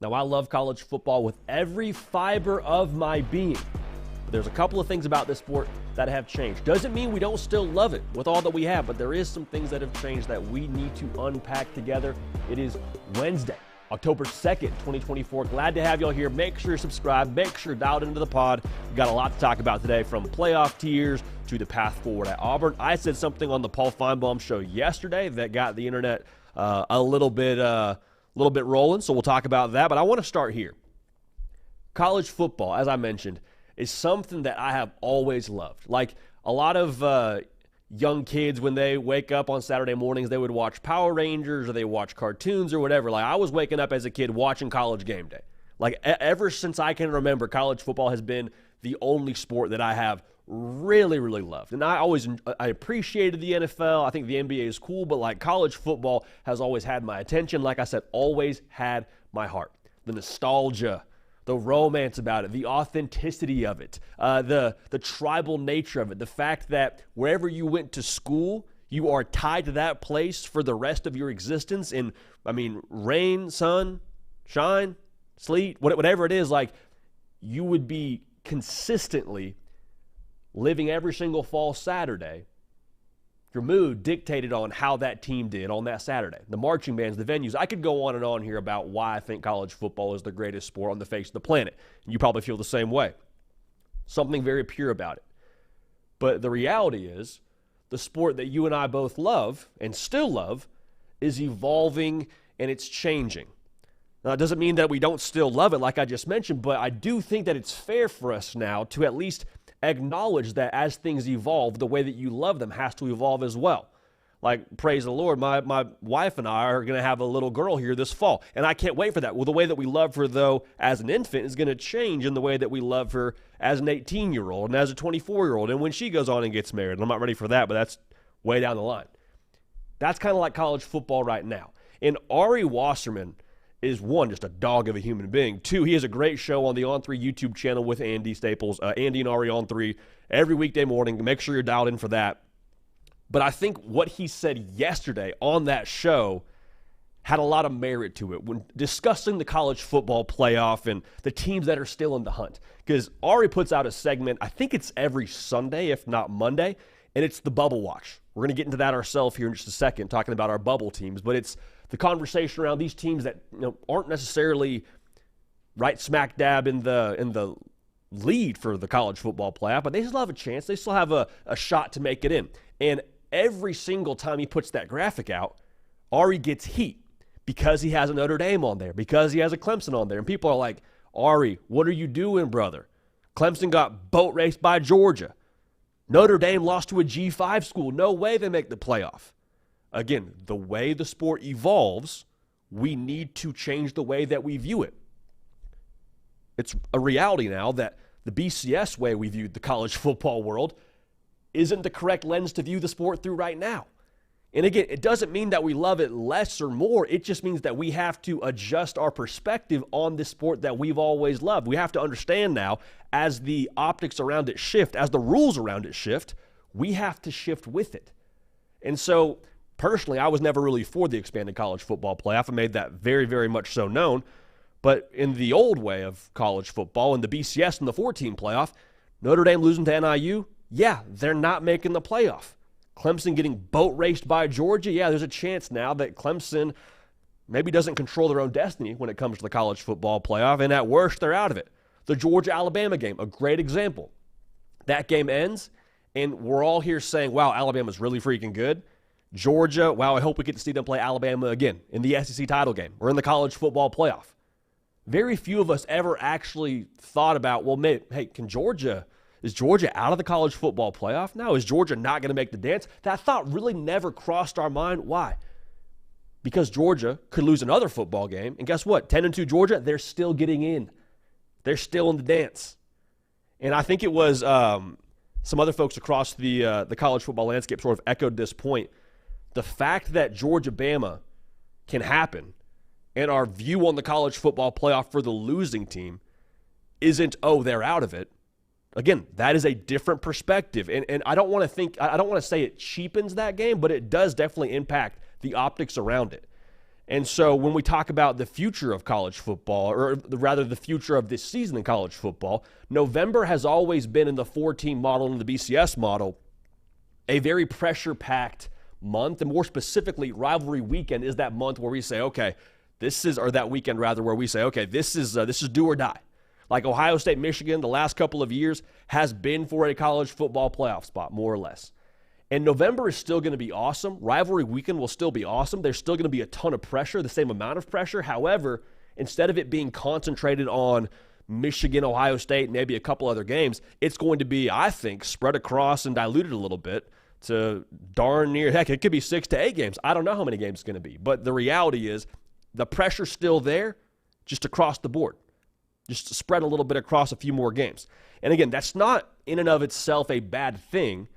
Now, I love college football with every fiber of my being. But there's a couple of things about this sport that have changed. Doesn't mean we don't still love it with all that we have, but there is some things that have changed that we need to unpack together. It is Wednesday, October 2nd, 2024. Glad to have y'all here. Make sure you're subscribed. Make sure you're dialed into the pod. We've got a lot to talk about today, from playoff tiers to the path forward at Auburn. I said something on the Paul Feinbaum show yesterday that got the internet a little bit rolling, so we'll talk about that. But I want to start here. College football, as I mentioned, is something that I have always loved. Like a lot of young kids, when they wake up on Saturday mornings, they would watch Power Rangers or they watch cartoons or whatever. Like I was waking up as a kid watching College Game Day. Like ever since I can remember, college football has been the only sport that I have really loved. And I appreciated the NFL. I think the NBA is cool, but like college football has always had my attention. Like I said, always had my heart. The nostalgia, the romance about it, the authenticity of it, the tribal nature of it, the fact that wherever you went to school, you are tied to that place for the rest of your existence. And I mean, rain, sun, shine, sleet, whatever it is, like you would be consistently living every single fall Saturday, your mood dictated on how that team did on that Saturday. The marching bands, the venues. I could go on and on here about why I think college football is the greatest sport on the face of the planet. You probably feel the same way. Something very pure about it. But the reality is, the sport that you and I both love and still love is evolving and it's changing. Now, it doesn't mean that we don't still love it like I just mentioned, but I do think that it's fair for us now to at least acknowledge that as things evolve, the way that you love them has to evolve as well. Like, praise the Lord, my wife and I are going to have a little girl here this fall, and I can't wait for that. Well, the way that we love her, though, as an infant is going to change in the way that we love her as an 18-year-old and as a 24-year-old, and when she goes on and gets married. And I'm not ready for that, but that's way down the line. That's kind of like college football right now. And Ari Wasserman is, one, just a dog of a human being. Two, he has a great show on the On3 YouTube channel with Andy Staples, Andy and Ari on 3, every weekday morning. Make sure you're dialed in for that. But I think what he said yesterday on that show had a lot of merit to it when discussing the college football playoff and the teams that are still in the hunt. Because Ari puts out a segment, I think it's every Sunday, if not Monday, and it's the Bubble Watch. We're going to get into that ourselves here in just a second, talking about our bubble teams. But it's the conversation around these teams that aren't necessarily right smack dab in the lead for the college football playoff, but they still have a chance. They still have a shot to make it in. And every single time he puts that graphic out, Ari gets heat because he has a Notre Dame on there, because he has a Clemson on there. And people are like, Ari, what are you doing, brother? Clemson got boat raced by Georgia. Notre Dame lost to a G5 school. No way they make the playoff. Again, the way the sport evolves, we need to change the way that we view it. It's a reality now that the BCS way we viewed the college football world isn't the correct lens to view the sport through right now. And again, it doesn't mean that we love it less or more. It just means that we have to adjust our perspective on this sport that we've always loved. We have to understand now, as the optics around it shift, as the rules around it shift, we have to shift with it. And so, personally, I was never really for the expanded college football playoff. I made that very much so known. But in the old way of college football, in the BCS and the 14 playoff, Notre Dame losing to NIU, yeah, they're not making the playoff. Clemson getting boat raced by Georgia, yeah, there's a chance now that Clemson maybe doesn't control their own destiny when it comes to the college football playoff, and at worst, they're out of it. The Georgia-Alabama game, a great example. That game ends, and we're all here saying, wow, Alabama's really freaking good. Georgia, wow, I hope we get to see them play Alabama again in the SEC title game or in the college football playoff. Very few of us ever actually thought about, well, hey, is Georgia out of the college football playoff? No, is Georgia not going to make the dance? That thought really never crossed our mind. Why? Because Georgia could lose another football game, and guess what? 10-2 Georgia, they're still getting in. They're still in the dance. And I think it was some other folks across the college football landscape sort of echoed this point. The fact that Georgia-Bama can happen and our view on the college football playoff for the losing team isn't, oh, they're out of it. Again, that is a different perspective. And I don't want to say it cheapens that game, but it does definitely impact the optics around it. And so when we talk about the future of college football, or rather the future of this season in college football, November has always been in the 4-team model and the BCS model a very pressure-packed month. And more specifically, rivalry weekend is that month where we say, okay, that weekend rather, where we say, okay, this is do or die. Like Ohio State, Michigan, the last couple of years has been for a college football playoff spot, more or less. And November is still going to be awesome. Rivalry weekend will still be awesome. There's still going to be a ton of pressure, the same amount of pressure. However, instead of it being concentrated on Michigan, Ohio State, maybe a couple other games, it's going to be, I think, spread across and diluted a little bit to darn near, heck, it could be 6 to 8 games. I don't know how many games it's going to be. But the reality is the pressure's still there, just across the board. Just to spread a little bit across a few more games. And again, that's not in and of itself a bad thing.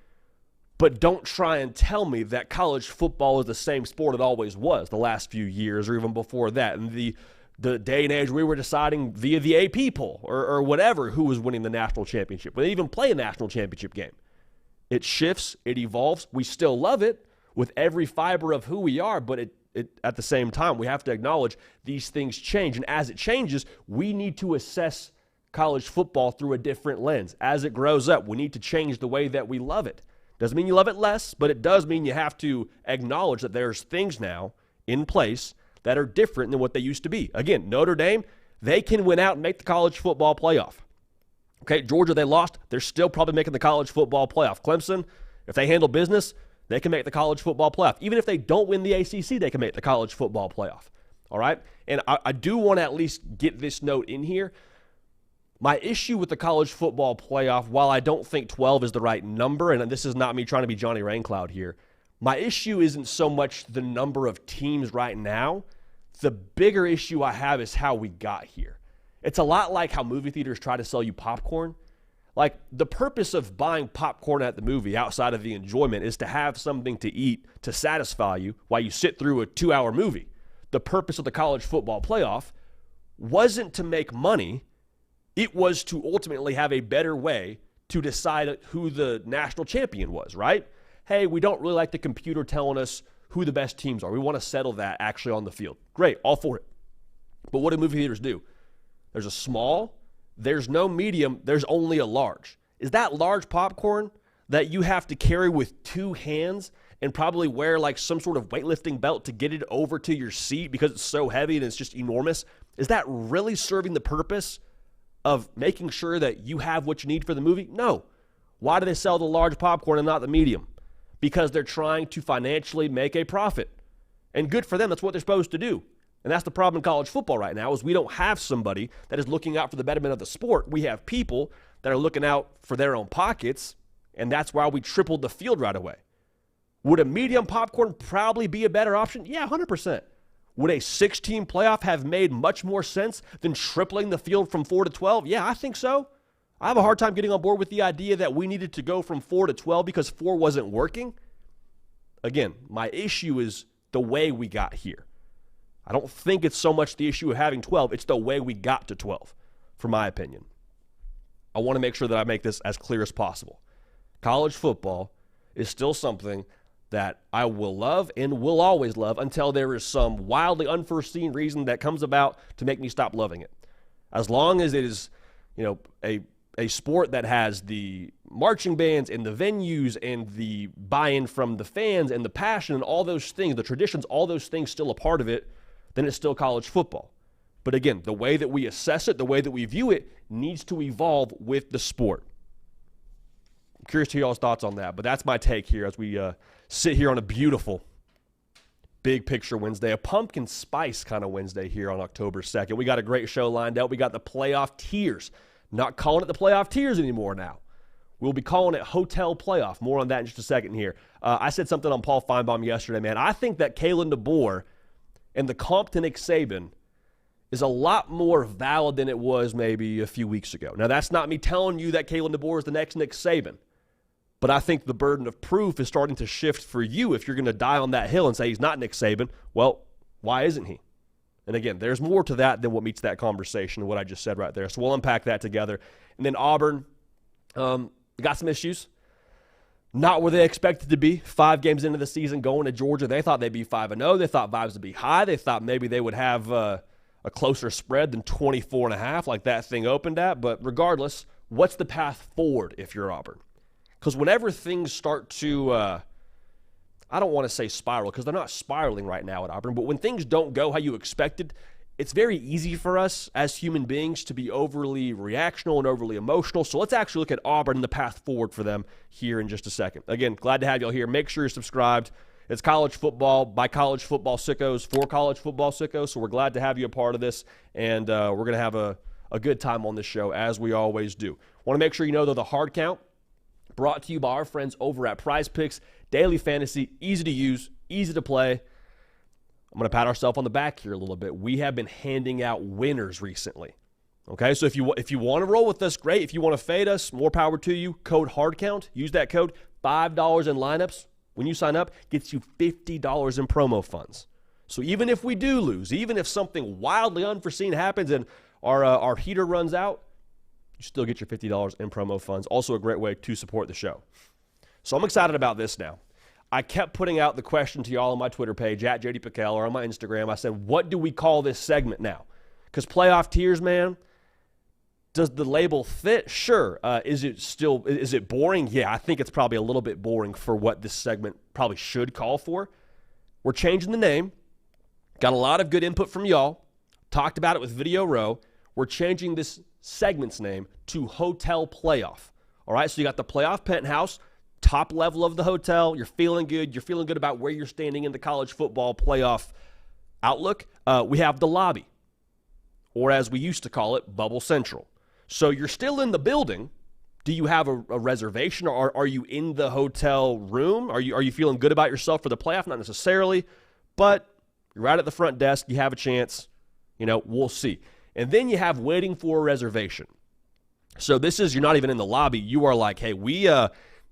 But don't try and tell me that college football is the same sport it always was the last few years or even before that. And the day and age we were deciding via the AP poll or whatever who was winning the national championship. We didn't even play a national championship game. It shifts. It evolves. We still love it with every fiber of who we are, but it at the same time, we have to acknowledge these things change. And as it changes, we need to assess college football through a different lens. As it grows up, we need to change the way that we love it. Doesn't mean you love it less, but it does mean you have to acknowledge that there's things now in place that are different than what they used to be. Again, Notre Dame, they can win out and make the college football playoff. Okay, Georgia, they lost. They're still probably making the college football playoff. Clemson, if they handle business, they can make the college football playoff. Even if they don't win the ACC, they can make the college football playoff. All right? And I do want to at least get this note in here. My issue with the college football playoff, while I don't think 12 is the right number, and this is not me trying to be Johnny Raincloud here, my issue isn't so much the number of teams right now. The bigger issue I have is how we got here. It's a lot like how movie theaters try to sell you popcorn. Like, the purpose of buying popcorn at the movie outside of the enjoyment is to have something to eat to satisfy you while you sit through a 2-hour movie. The purpose of the college football playoff wasn't to make money. It was to ultimately have a better way to decide who the national champion was, right? Hey, we don't really like the computer telling us who the best teams are. We want to settle that actually on the field. Great, all for it. But what do movie theaters do? There's a small, there's no medium, there's only a large. Is that large popcorn that you have to carry with 2 hands and probably wear like some sort of weightlifting belt to get it over to your seat because it's so heavy and it's just enormous? Is that really serving the purpose of making sure that you have what you need for the movie? No. Why do they sell the large popcorn and not the medium? Because they're trying to financially make a profit. And good for them, that's what they're supposed to do. And that's the problem in college football right now is we don't have somebody that is looking out for the betterment of the sport. We have people that are looking out for their own pockets, and that's why we tripled the field right away. Would a medium popcorn probably be a better option? Yeah, 100%. Would a 6-team playoff have made much more sense than tripling the field from 4 to 12? Yeah, I think so. I have a hard time getting on board with the idea that we needed to go from 4 to 12 because 4 wasn't working. Again, my issue is the way we got here. I don't think it's so much the issue of having 12. It's the way we got to 12, for my opinion. I want to make sure that I make this as clear as possible. College football is still something that I will love and will always love until there is some wildly unforeseen reason that comes about to make me stop loving it. As long as it is, a sport that has the marching bands and the venues and the buy-in from the fans and the passion and all those things, the traditions, all those things still a part of it, then it's still college football. But again, the way that we assess it, the way that we view it, needs to evolve with the sport. I'm curious to hear y'all's thoughts on that, but that's my take here as we sit here on a beautiful Big Picture Wednesday, a pumpkin spice kind of Wednesday here on October 2nd. We got a great show lined up. We got the playoff tiers. Not calling it the playoff tiers anymore now. We'll be calling it Hotel Playoff. More on that in just a second here. I said something on Paul Feinbaum yesterday, man. I think that Kalen DeBoer and the comp to Nick Saban is a lot more valid than it was maybe a few weeks ago. Now, that's not me telling you that Kalen DeBoer is the next Nick Saban. But I think the burden of proof is starting to shift for you if you're going to die on that hill and say he's not Nick Saban. Well, why isn't he? And again, there's more to that than what meets that conversation and what I just said right there. So we'll unpack that together. And then Auburn got some issues. Not where they expected to be 5 games into the season going to Georgia. They thought they'd be 5-0. They thought vibes would be high. They thought maybe they would have a closer spread than 24.5 like that thing opened at. But regardless, what's the path forward if you're Auburn? Because whenever things start to, I don't want to say spiral because they're not spiraling right now at Auburn, but when things don't go how you expected, it's very easy for us as human beings to be overly reactional and overly emotional. So let's actually look at Auburn and the path forward for them here in just a second. Again, glad to have y'all here. Make sure you're subscribed. It's college football by college football sickos for college football sickos. So we're glad to have you a part of this, and we're going to have a good time on this show as we always do. Want to make sure you know, though, the hard count brought to you by our friends over at Prize Picks. Daily fantasy, easy to use, easy to play. I'm going to pat ourselves on the back here a little bit. We have been handing out winners recently. Okay, so if you want to roll with us, great. If you want to fade us, more power to you. Code HARDCOUNT. Use that code. $5 in lineups when you sign up gets you $50 in promo funds. So even if we do lose, even if something wildly unforeseen happens and our heater runs out, you still get your $50 in promo funds. Also a great way to support the show. So I'm excited about this now. I kept putting out the question to y'all on my Twitter page, at JD Pickell, or on my Instagram. I said, what do we call this segment now? Because playoff tiers, man, does the label fit? Sure. Is it boring? Yeah, I think it's probably a little bit boring for what this segment probably should call for. We're changing the name. Got a lot of good input from y'all. Talked about it with Video Row. We're changing this segment's name to Hotel Playoff. All right, so you got the Playoff Penthouse, top level of the hotel. You're feeling good. You're feeling good about where you're standing in the college football playoff outlook. We have the lobby, or as we used to call it, Bubble Central. So you're still in the building. Do you have a reservation, or are you in the hotel room? Are you feeling good about yourself for the playoff? Not necessarily, but you're right at the front desk. You have a chance. We'll see. And then you have waiting for a reservation. So this is, you're not even in the lobby. You are like, hey, we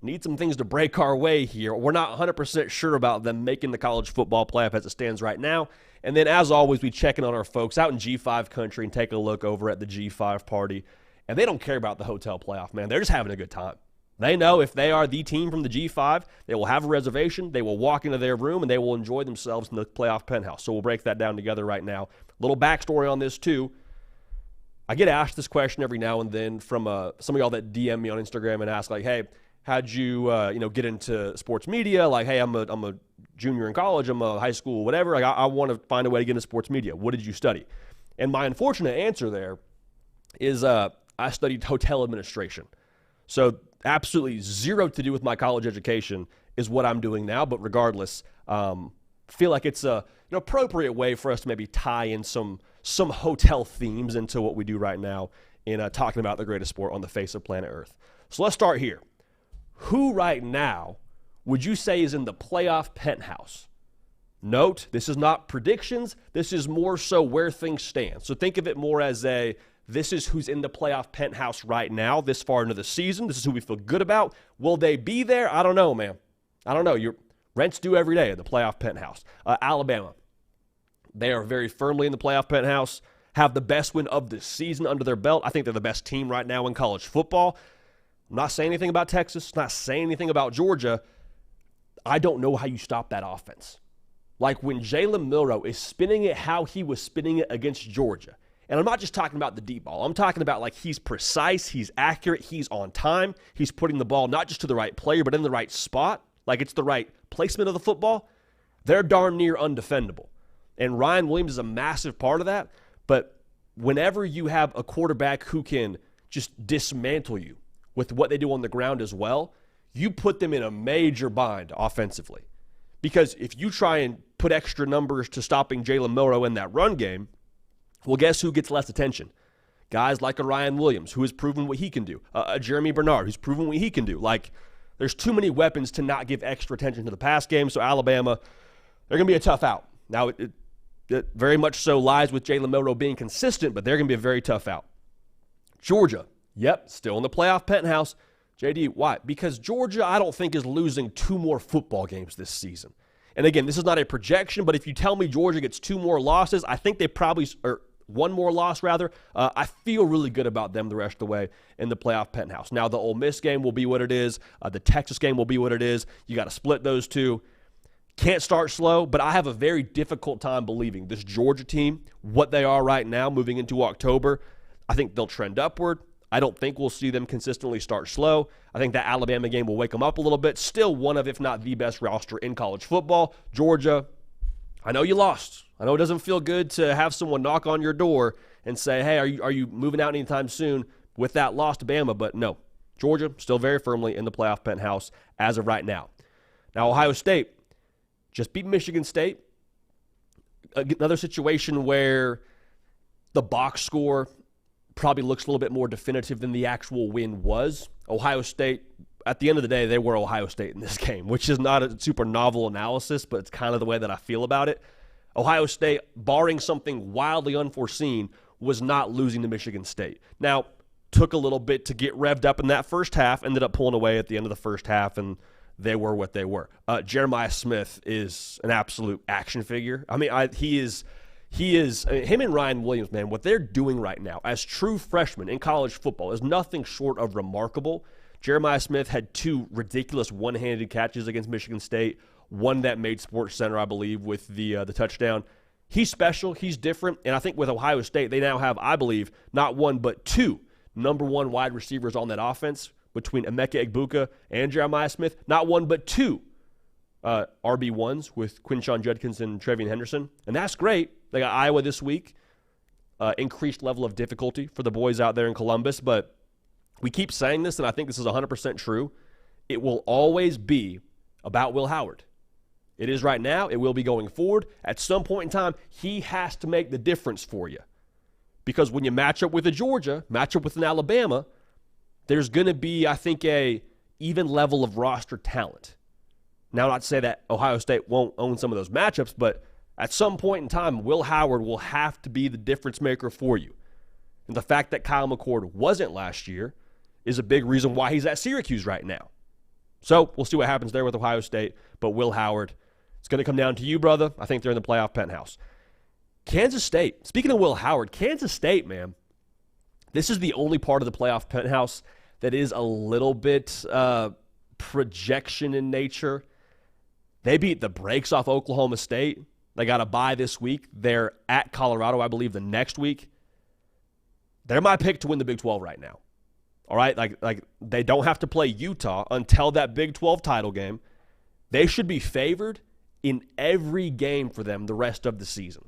need some things to break our way here. We're not 100% sure about them making the college football playoff as it stands right now. And then, as always, we check in on our folks out in G5 country and take a look over at the G5 party. And they don't care about the hotel playoff, man. They're just having a good time. They know if they are the team from the G5, they will have a reservation, they will walk into their room, and they will enjoy themselves in the playoff penthouse. So we'll break that down together right now. Little backstory on this, too. I get asked this question every now and then from some of y'all that DM me on Instagram and ask, like, hey, how'd you, get into sports media? Like, hey, I'm a junior in college, I'm a high school, whatever. Like, I want to find a way to get into sports media. What did you study? And my unfortunate answer there is I studied hotel administration. So absolutely zero to do with my college education is what I'm doing now. But regardless, feel like it's an appropriate way for us to maybe tie in some hotel themes into what we do right now in talking about the greatest sport on the face of planet Earth. So let's start here. Who right now would you say is in the playoff penthouse? Note, this is not predictions. This is more so where things stand. So think of it more as this is who's in the playoff penthouse right now, this far into the season. This is who we feel good about. Will they be there? I don't know, man. I don't know. Your rent's due every day at the playoff penthouse. Alabama, they are very firmly in the playoff penthouse, have the best win of the season under their belt. I think they're the best team right now in college football. I'm not saying anything about Texas, not saying anything about Georgia. I don't know how you stop that offense. Like when Jalen Milroe is spinning it how he was spinning it against Georgia. And I'm not just talking about the deep ball. I'm talking about like he's precise, he's accurate, he's on time. He's putting the ball not just to the right player, but in the right spot. Like it's the right placement of the football. They're darn near undefendable. And Ryan Williams is a massive part of that. But whenever you have a quarterback who can just dismantle you with what they do on the ground as well, you put them in a major bind offensively. Because if you try and put extra numbers to stopping Jalen Milroe in that run game, well, guess who gets less attention? Guys like a Ryan Williams, who has proven what he can do. A Jeremy Bernard, who's proven what he can do. Like, there's too many weapons to not give extra attention to the pass game. So Alabama, they're going to be a tough out. Now, it very much so lies with Jalen Milroe being consistent, but they're going to be a very tough out. Georgia, yep, still in the playoff penthouse. JD, why? Because Georgia, I don't think, is losing 2 more football games this season. And again, this is not a projection, but if you tell me Georgia gets 2 more losses, I think they probably, or one more loss rather, I feel really good about them the rest of the way in the playoff penthouse. Now, the Ole Miss game will be what it is. The Texas game will be what it is. You got to split those two. Can't start slow, but I have a very difficult time believing this Georgia team, what they are right now moving into October, I think they'll trend upward. I don't think we'll see them consistently start slow. I think that Alabama game will wake them up a little bit. Still one of, if not the best roster in college football. Georgia, I know you lost. I know it doesn't feel good to have someone knock on your door and say, hey, are you moving out anytime soon with that loss to Bama? But no, Georgia still very firmly in the playoff penthouse as of right now. Now, Ohio State just beat Michigan State. Another situation where the box score probably looks a little bit more definitive than the actual win was. Ohio State, at the end of the day, they were Ohio State in this game, which is not a super novel analysis, but it's kind of the way that I feel about it. Ohio State, barring something wildly unforeseen, was not losing to Michigan State. Now, took a little bit to get revved up in that first half, ended up pulling away at the end of the first half, and they were what they were. Jeremiah Smith is an absolute action figure. I mean, him and Ryan Williams, man, what they're doing right now as true freshmen in college football is nothing short of remarkable. Jeremiah Smith had two ridiculous one-handed catches against Michigan State, one that made SportsCenter, I believe, with the touchdown. He's special. He's different. And I think with Ohio State, they now have, I believe, not one but two number one wide receivers on that offense between Emeka Egbuka and Jeremiah Smith. Not one but two RB1s with Quinshon Judkins and Trevion Henderson. And that's great. They got Iowa this week. Increased level of difficulty for the boys out there in Columbus. But we keep saying this, and I think this is 100% true. It will always be about Will Howard. It is right now. It will be going forward. At some point in time, he has to make the difference for you. Because when you match up with a Georgia, match up with an Alabama, there's going to be, I think, a even level of roster talent. Now, not to say that Ohio State won't own some of those matchups, but at some point in time, Will Howard will have to be the difference maker for you. And the fact that Kyle McCord wasn't last year is a big reason why he's at Syracuse right now. So we'll see what happens there with Ohio State. But Will Howard, it's going to come down to you, brother. I think they're in the playoff penthouse. Kansas State. Speaking of Will Howard, Kansas State, man, this is the only part of the playoff penthouse that is a little bit projection in nature. They beat the brakes off Oklahoma State. They got a bye this week. They're at Colorado, I believe, the next week. They're my pick to win the Big 12 right now. All right? Like they don't have to play Utah until that Big 12 title game. They should be favored in every game for them the rest of the season.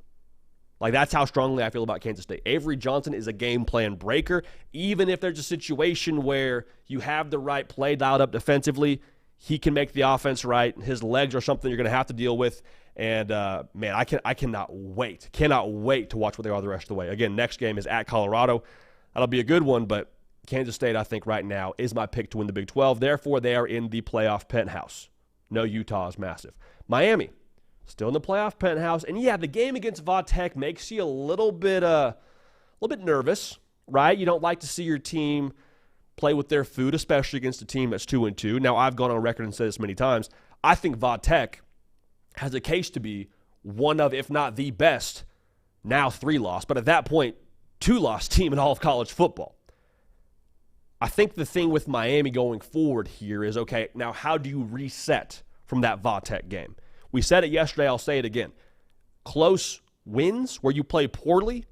Like, that's how strongly I feel about Kansas State. Avery Johnson is a game plan breaker. Even if there's a situation where you have the right play dialed up defensively, he can make the offense right. His legs are something you're going to have to deal with. And, man, I cannot wait to watch what they are the rest of the way. Again, next game is at Colorado. That'll be a good one, but Kansas State, I think, right now is my pick to win the Big 12. Therefore, they are in the playoff penthouse. No, Utah is massive. Miami, still in the playoff penthouse. And, yeah, the game against Va Tech makes you a little bit nervous, right? You don't like to see your team play with their food, especially against a team that's 2-2. Now, I've gone on record and said this many times. I think Va Tech has a case to be one of, if not the best, now 3-loss, but at that point, 2-loss team in all of college football. I think the thing with Miami going forward here is, okay, now how do you reset from that Va Tech game? We said it yesterday, I'll say it again. Close wins where you play poorly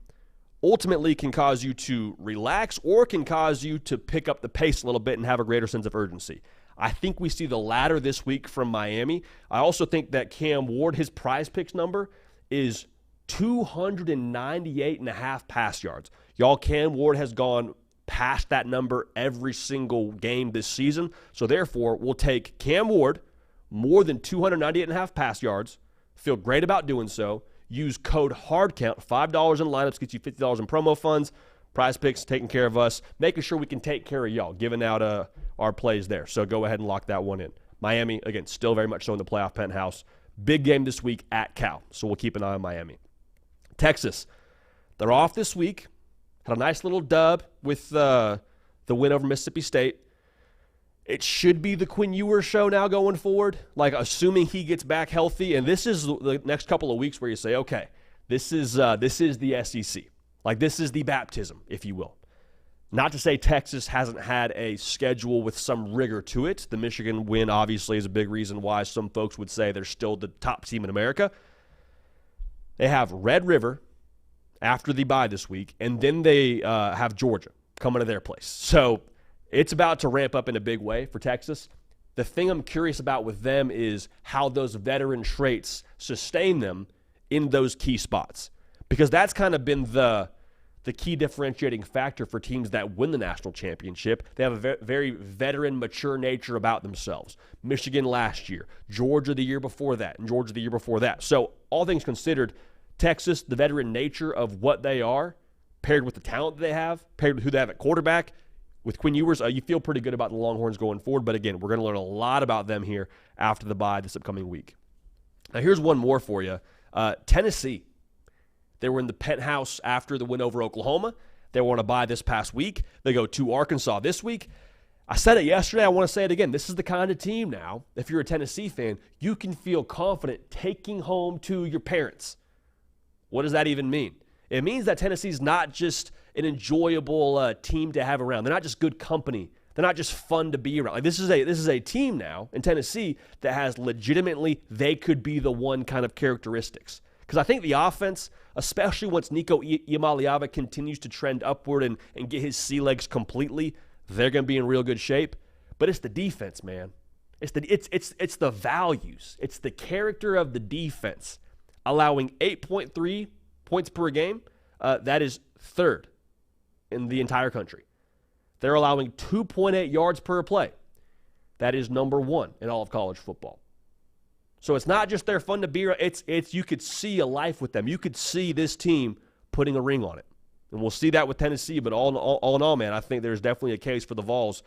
ultimately can cause you to relax or can cause you to pick up the pace a little bit and have a greater sense of urgency. I think we see the latter this week from Miami. I also think that Cam Ward, his prize picks number is 298.5 pass yards. Y'all, Cam Ward has gone past that number every single game this season. So therefore, we'll take Cam Ward, more than 298.5 pass yards, feel great about doing so. Use code HARDCOUNT, $5 in lineups, gets you $50 in promo funds. Prize Picks taking care of us, making sure we can take care of y'all, giving out our plays there. So go ahead and lock that one in. Miami, again, still very much so in the playoff penthouse. Big game this week at Cal, so we'll keep an eye on Miami. Texas, they're off this week. Had a nice little dub with the win over Mississippi State. It should be the Quinn Ewers show now going forward, like assuming he gets back healthy. And this is the next couple of weeks where you say, okay, this is the SEC. Like, this is the baptism, if you will. Not to say Texas hasn't had a schedule with some rigor to it. The Michigan win, obviously, is a big reason why some folks would say they're still the top team in America. They have Red River after the bye this week, and then they have Georgia coming to their place. So it's about to ramp up in a big way for Texas. The thing I'm curious about with them is how those veteran traits sustain them in those key spots, because that's kind of been the key differentiating factor for teams that win the national championship. They have a very veteran, mature nature about themselves. Michigan last year, Georgia the year before that, and Georgia the year before that. So all things considered, Texas, the veteran nature of what they are, paired with the talent that they have, paired with who they have at quarterback, with Quinn Ewers, you feel pretty good about the Longhorns going forward. But again, we're going to learn a lot about them here after the bye this upcoming week. Now here's one more for you. Tennessee. They were in the Penthouse after the win over Oklahoma. They were on a bye this past week. They go to Arkansas this week. I said it yesterday. I want to say it again. This is the kind of team now, if you're a Tennessee fan, you can feel confident taking home to your parents. What does that even mean? It means that Tennessee's not just an enjoyable team to have around. They're not just good company. They're not just fun to be around. Like, this is a team now in Tennessee that has legitimately, they could be the one kind of characteristics. Because I think the offense, especially once Nico Iamaleava continues to trend upward and get his sea legs completely, they're going to be in real good shape. But it's the defense, man. It's the values. It's the character of the defense. Allowing 8.3 points per game, that is third in the entire country. They're allowing 2.8 yards per play. That is number one in all of college football. So it's not just they're fun to be around. It's you could see a life with them. You could see this team putting a ring on it. And we'll see that with Tennessee. But all in all, man, I think there's definitely a case for the Vols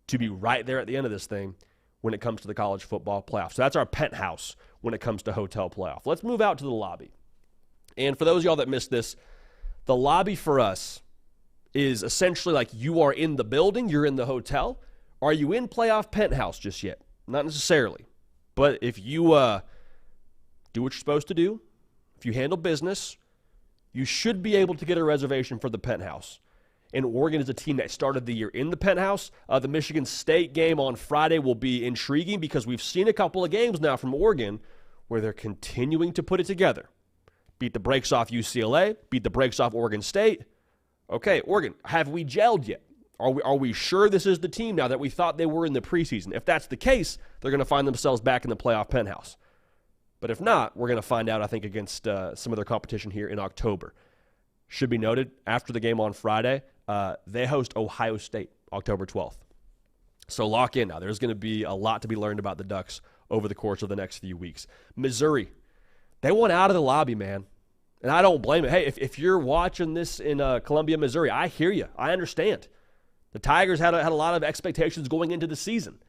to be right there at the end of this thing when it comes to the college football playoff. So that's our penthouse when it comes to hotel playoff. Let's move out to the lobby. And for those of y'all that missed this, the lobby for us is essentially like you are in the building, you're in the hotel. Are you in playoff penthouse just yet? Not necessarily. But if you do what you're supposed to do, if you handle business, you should be able to get a reservation for the Penthouse. And Oregon is a team that started the year in the Penthouse. The Michigan State game on Friday will be intriguing because we've seen a couple of games now from Oregon where they're continuing to put it together. Beat the brakes off UCLA, beat the brakes off Oregon State. Okay, Oregon, have we gelled yet? Are we sure this is the team now that we thought they were in the preseason? If that's the case, they're going to find themselves back in the playoff penthouse. But if not, we're going to find out, I think, against some of their competition here in October. Should be noted, after the game on Friday, they host Ohio State October 12th. So lock in now. There's going to be a lot to be learned about the Ducks over the course of the next few weeks. Missouri, they went out of the lobby, man. And I don't blame it. Hey, if you're watching this in Columbia, Missouri, I hear you. I understand. The Tigers had a lot of expectations going into the season.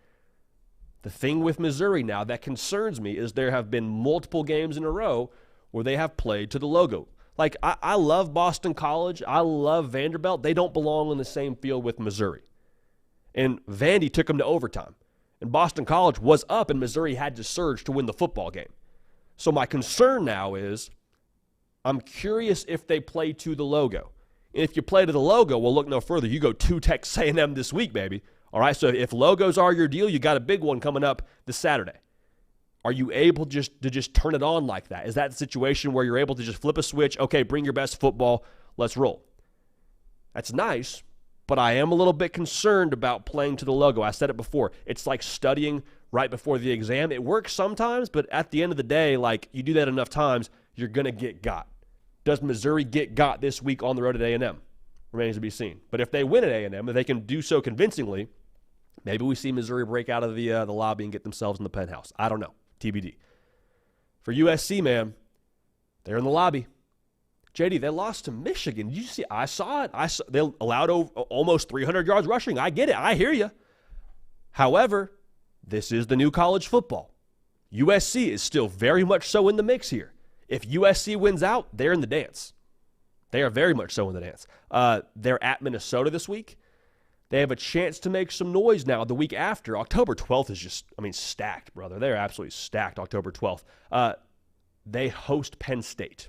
The thing with Missouri now that concerns me is there have been multiple games in a row where they have played to the logo. Like, I love Boston College. I love Vanderbilt. They don't belong on the same field with Missouri. And Vandy took them to overtime. And Boston College was up, and Missouri had to surge to win the football game. So my concern now is I'm curious if they play to the logo. And if you play to the logo, well, look no further. You go to Texas A&M this week, baby. All right, so if logos are your deal, you got a big one coming up this Saturday. Are you able to just turn it on like that? Is that the situation where you're able to just flip a switch? Okay, bring your best football. Let's roll. That's nice, but I am a little bit concerned about playing to the logo. I said it before. It's like studying right before the exam. It works sometimes, but at the end of the day, like, you do that enough times, you're going to get got. Does Missouri get got this week on the road at A&M? Remains to be seen. But if they win at A&M, if they can do so convincingly, maybe we see Missouri break out of the lobby and get themselves in the penthouse. I don't know. TBD. For USC, man, they're in the lobby. JD, they lost to Michigan. Did you see? I saw it. They allowed almost 300 yards rushing. I get it. I hear you. However, this is the new college football. USC is still very much so in the mix here. If USC wins out, they're in the dance. They are very much so in the dance. They're at Minnesota this week. They have a chance to make some noise now the week after. October 12th is just, stacked, brother. They're absolutely stacked October 12th. They host Penn State.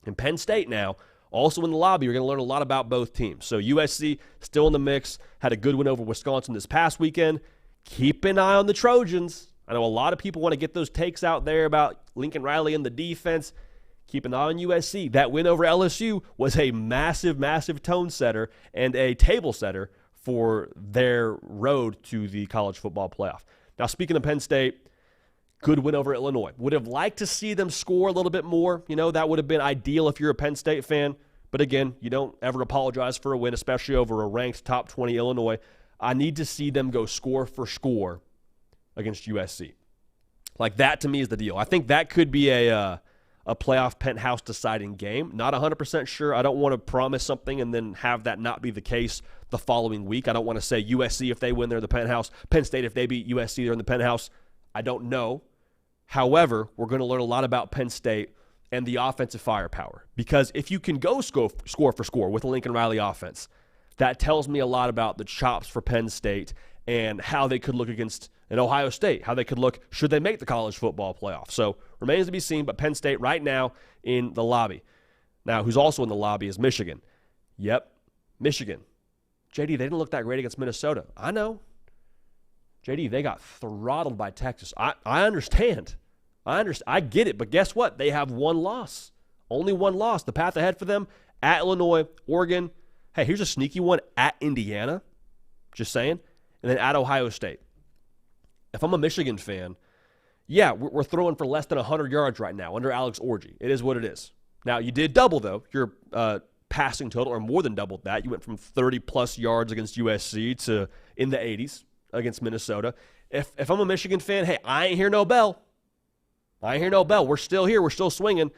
And Penn State now Also in the lobby, you're going to learn a lot about both teams. So USC still in the mix, had a good win over Wisconsin this past weekend. Keep an eye on the Trojans. I know a lot of people want to get those takes out there about Lincoln Riley and the defense. Keep an eye on USC. That win over LSU was a massive, massive tone setter and a table setter for their road to the college football playoff. Now, speaking of Penn State, good win over Illinois. Would have liked to see them score a little bit more. That would have been ideal if you're a Penn State fan. But again, you don't ever apologize for a win, especially over a ranked top 20 Illinois. I need to see them go score for score against USC. Like, that to me is the deal. I think that could be a playoff Penthouse deciding game. Not 100% sure. I don't want to promise something and then have that not be the case the following week. I don't want to say USC if they win, they're in the Penthouse. Penn State if they beat USC, they're in the Penthouse. I don't know. However, we're going to learn a lot about Penn State and the offensive firepower. Because if you can go score for score with the Lincoln Riley offense, that tells me a lot about the chops for Penn State and how they could look against an Ohio State, how they could look should they make the college football playoff. So remains to be seen, but Penn State right now in the lobby. Now, who's also in the lobby is Michigan. Yep, Michigan. JD, they didn't look that great against Minnesota. I know. JD, they got throttled by Texas. I understand. I get it, but guess what? They have one loss. Only one loss. The path ahead for them at Illinois, Oregon. Hey, here's a sneaky one at Indiana. Just saying. And then at Ohio State. If I'm a Michigan fan, yeah, we're throwing for less than 100 yards right now under Alex Orji. It is what it is. Now, you did double, though, your passing total, or more than doubled that. You went from 30-plus yards against USC to in the 80s against Minnesota. If I'm a Michigan fan, hey, I ain't hear no bell. We're still here. We're still swinging.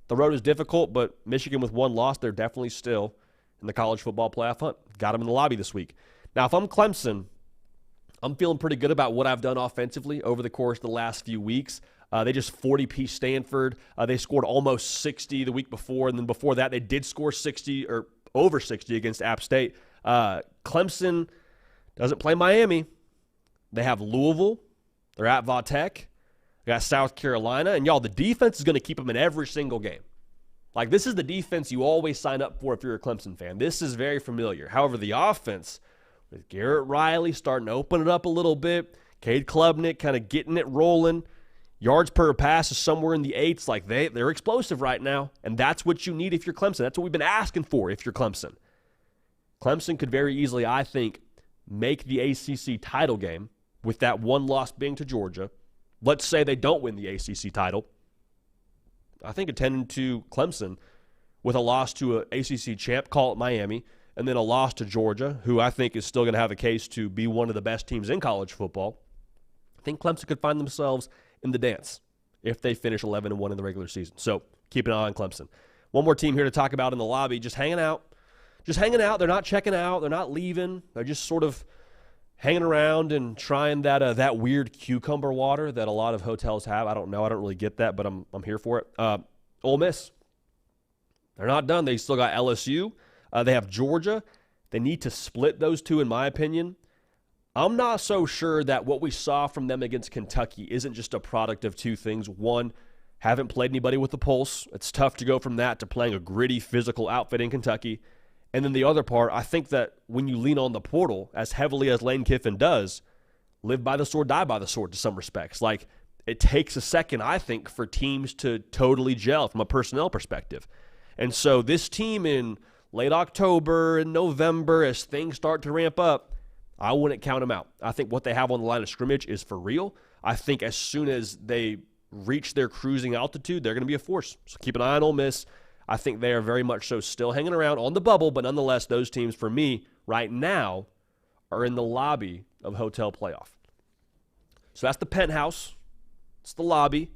The road is difficult, but Michigan with one loss, they're definitely still in the college football playoff hunt. Got them in the lobby this week. Now, if I'm Clemson, I'm feeling pretty good about what I've done offensively over the course of the last few weeks. They just 40-piece Stanford. They scored almost 60 the week before, and then before that they did score 60 or over 60 against App State. Clemson doesn't play Miami. They have Louisville. They're at Va Tech. They got South Carolina. And, y'all, the defense is going to keep them in every single game. Like, this is the defense you always sign up for if you're a Clemson fan. This is very familiar. However, the offense, with Garrett Riley starting to open it up a little bit, Cade Klubnik kind of getting it rolling, yards per pass is somewhere in the 8s. Like, they're explosive right now, and that's what you need if you're Clemson. That's what we've been asking for if you're Clemson. Clemson could very easily, I think, make the ACC title game with that one loss being to Georgia. Let's say they don't win the ACC title. I think attending to Clemson with a loss to an ACC champ, call it Miami, and then a loss to Georgia, who I think is still going to have a case to be one of the best teams in college football. I think Clemson could find themselves in the dance if they finish 11-1 in the regular season. So keep an eye on Clemson. One more team here to talk about in the lobby, just hanging out. They're not checking out. They're not leaving. They're just sort of hanging around and trying that weird cucumber water that a lot of hotels have. I don't know. I don't really get that, but I'm here for it. Ole Miss. They're not done. They still got LSU. They have Georgia. They need to split those two, in my opinion. I'm not so sure that what we saw from them against Kentucky isn't just a product of two things. One, haven't played anybody with the pulse. It's tough to go from that to playing a gritty, physical outfit in Kentucky. And then the other part, I think that when you lean on the portal as heavily as Lane Kiffin does, live by the sword, die by the sword to some respects. Like, it takes a second, I think, for teams to totally gel from a personnel perspective. And so this team in late October and November, as things start to ramp up, I wouldn't count them out. I think what they have on the line of scrimmage is for real. I think as soon as they reach their cruising altitude, they're going to be a force. So keep an eye on Ole Miss. I think they are very much so still hanging around on the bubble, but nonetheless, those teams for me right now are in the lobby of hotel playoff. So that's the Penthouse. It's the lobby.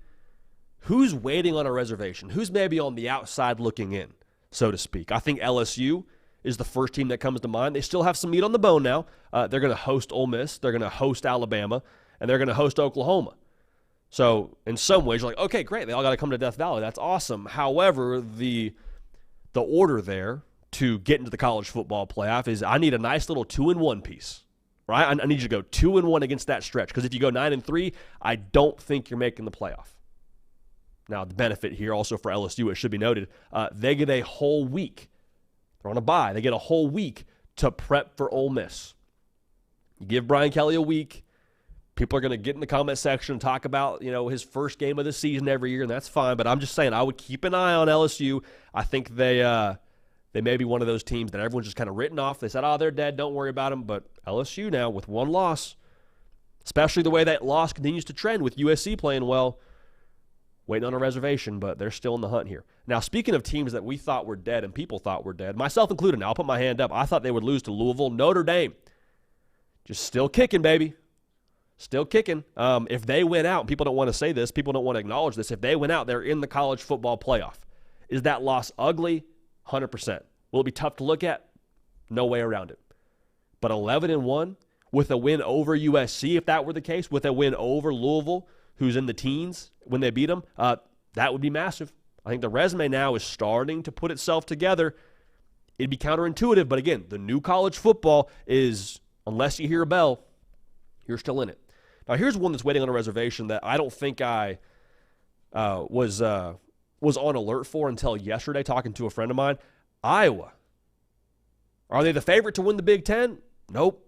Who's waiting on a reservation? Who's maybe on the outside looking in, so to speak? I think LSU is the first team that comes to mind. They still have some meat on the bone now. They're going to host Ole Miss. They're going to host Alabama. And they're going to host Oklahoma. So in some ways, you're like, okay, great. They all got to come to Death Valley. That's awesome. However, the order there to get into the college football playoff is I need a nice little 2-1 piece, right? I need you to go 2-1 against that stretch. Because if you go 9-3, I don't think you're making the playoff. Now, the benefit here also for LSU, it should be noted, they get a whole week. They're on a bye. They get a whole week to prep for Ole Miss. You give Brian Kelly a week. People are going to get in the comment section and talk about, his first game of the season every year, and that's fine. But I'm just saying, I would keep an eye on LSU. I think they may be one of those teams that everyone's just kind of written off. They said, they're dead. Don't worry about them. But LSU now with one loss, especially the way that loss continues to trend with USC playing well, waiting on a reservation, but they're still in the hunt here. Now, speaking of teams that we thought were dead and people thought were dead, myself included, now I'll put my hand up. I thought they would lose to Louisville. Notre Dame, just still kicking, baby. Still kicking. If they win out, people don't want to say this, people don't want to acknowledge this, if they win out, they're in the college football playoff. Is that loss ugly? 100%. Will it be tough to look at? No way around it. But 11-1 with a win over USC, if that were the case, with a win over Louisville, who's in the teens when they beat them, that would be massive. I think the resume now is starting to put itself together. It'd be counterintuitive, but again, the new college football is, unless you hear a bell, you're still in it. Now, here's one that's waiting on a reservation that I don't think I was on alert for until yesterday, talking to a friend of mine. Iowa. Are they the favorite to win the Big Ten? Nope.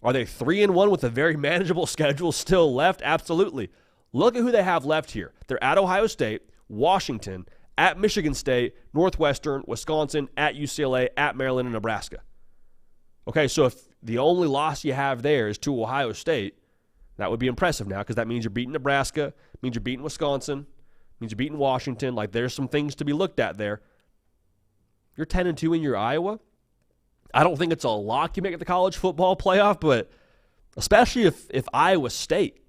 Are they 3-1 with a very manageable schedule still left? Absolutely. Look at who they have left here. They're at Ohio State, Washington, at Michigan State, Northwestern, Wisconsin, at UCLA, at Maryland, and Nebraska. Okay, so if the only loss you have there is to Ohio State, that would be impressive now, because that means you're beating Nebraska, means you're beating Wisconsin, means you're beating Washington. Like, there's some things to be looked at there. You're 10-2 in your Iowa. I don't think it's a lock you make it the college football playoff, but especially if Iowa State,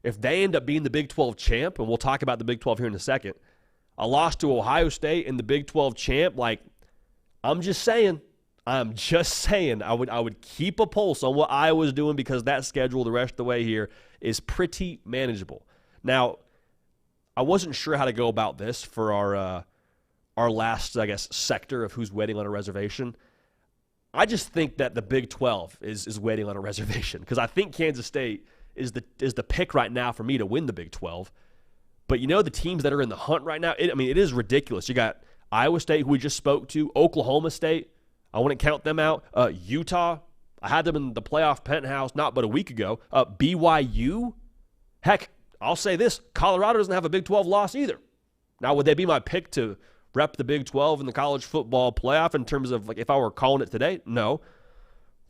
if they end up being the Big 12 champ, and we'll talk about the Big 12 here in a second, a loss to Ohio State in the Big 12 champ, like, I'm just saying, I would keep a pulse on what Iowa's doing, because that schedule the rest of the way here is pretty manageable. Now, I wasn't sure how to go about this for our last, I guess, sector of who's waiting on a reservation. I just think that the Big 12 is waiting on a reservation, because I think Kansas State is the pick right now for me to win the Big 12. But the teams that are in the hunt right now, it is ridiculous. You got Iowa State, who we just spoke to, Oklahoma State. I wouldn't count them out. Utah, I had them in the playoff penthouse not but a week ago. BYU, heck, I'll say this, Colorado doesn't have a Big 12 loss either. Now, would they be my pick to rep the Big 12 in the college football playoff in terms of, like, if I were calling it today? No.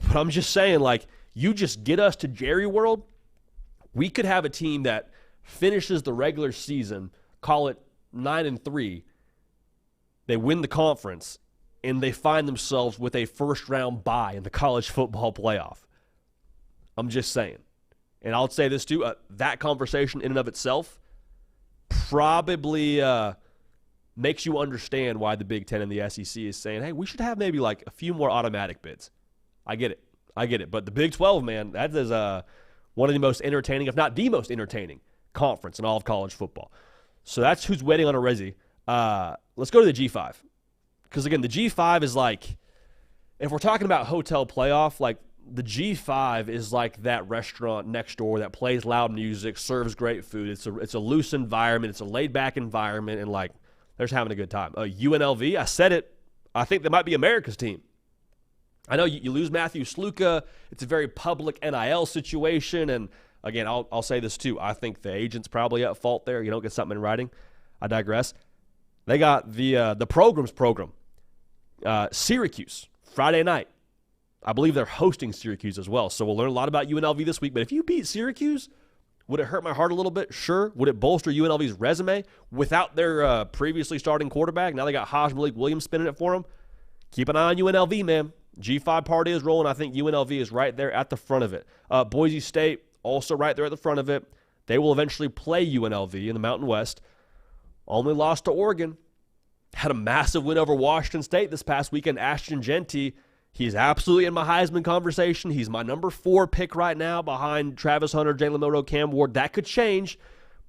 But I'm just saying, like, you just get us to Jerry World, we could have a team that finishes the regular season, call it 9-3, they win the conference, and they find themselves with a first-round bye in the college football playoff. I'm just saying. And I'll say this too, that conversation in and of itself probably makes you understand why the Big Ten and the SEC is saying, hey, we should have maybe like a few more automatic bids. I get it. But the Big 12, man, that is one of the most entertaining, if not the most entertaining, conference in all of college football. So that's who's waiting on a resi. Let's go to the G5. Because, again, the G5 is like, if we're talking about hotel playoff, like, the G5 is like that restaurant next door that plays loud music, serves great food. It's a loose environment. It's a laid-back environment, and, like, they're just having a good time. UNLV, I said it, I think they might be America's team. I know you lose Matthew Sluka. It's a very public NIL situation, and, again, I'll say this too. I think the agent's probably at fault there. You don't get something in writing. I digress. They got the program. Syracuse, Friday night. I believe they're hosting Syracuse as well. So we'll learn a lot about UNLV this week. But if you beat Syracuse, would it hurt my heart a little bit? Sure. Would it bolster UNLV's resume without their previously starting quarterback? Now they got Haj Malik Williams spinning it for them. Keep an eye on UNLV, man. G5 party is rolling. I think UNLV is right there at the front of it. Boise State, also right there at the front of it. They will eventually play UNLV in the Mountain West. Only lost to Oregon. Had a massive win over Washington State this past weekend. Ashton Genty, he's absolutely in my Heisman conversation. He's my number 4 pick right now behind Travis Hunter, Jalen Milroe, Cam Ward. That could change,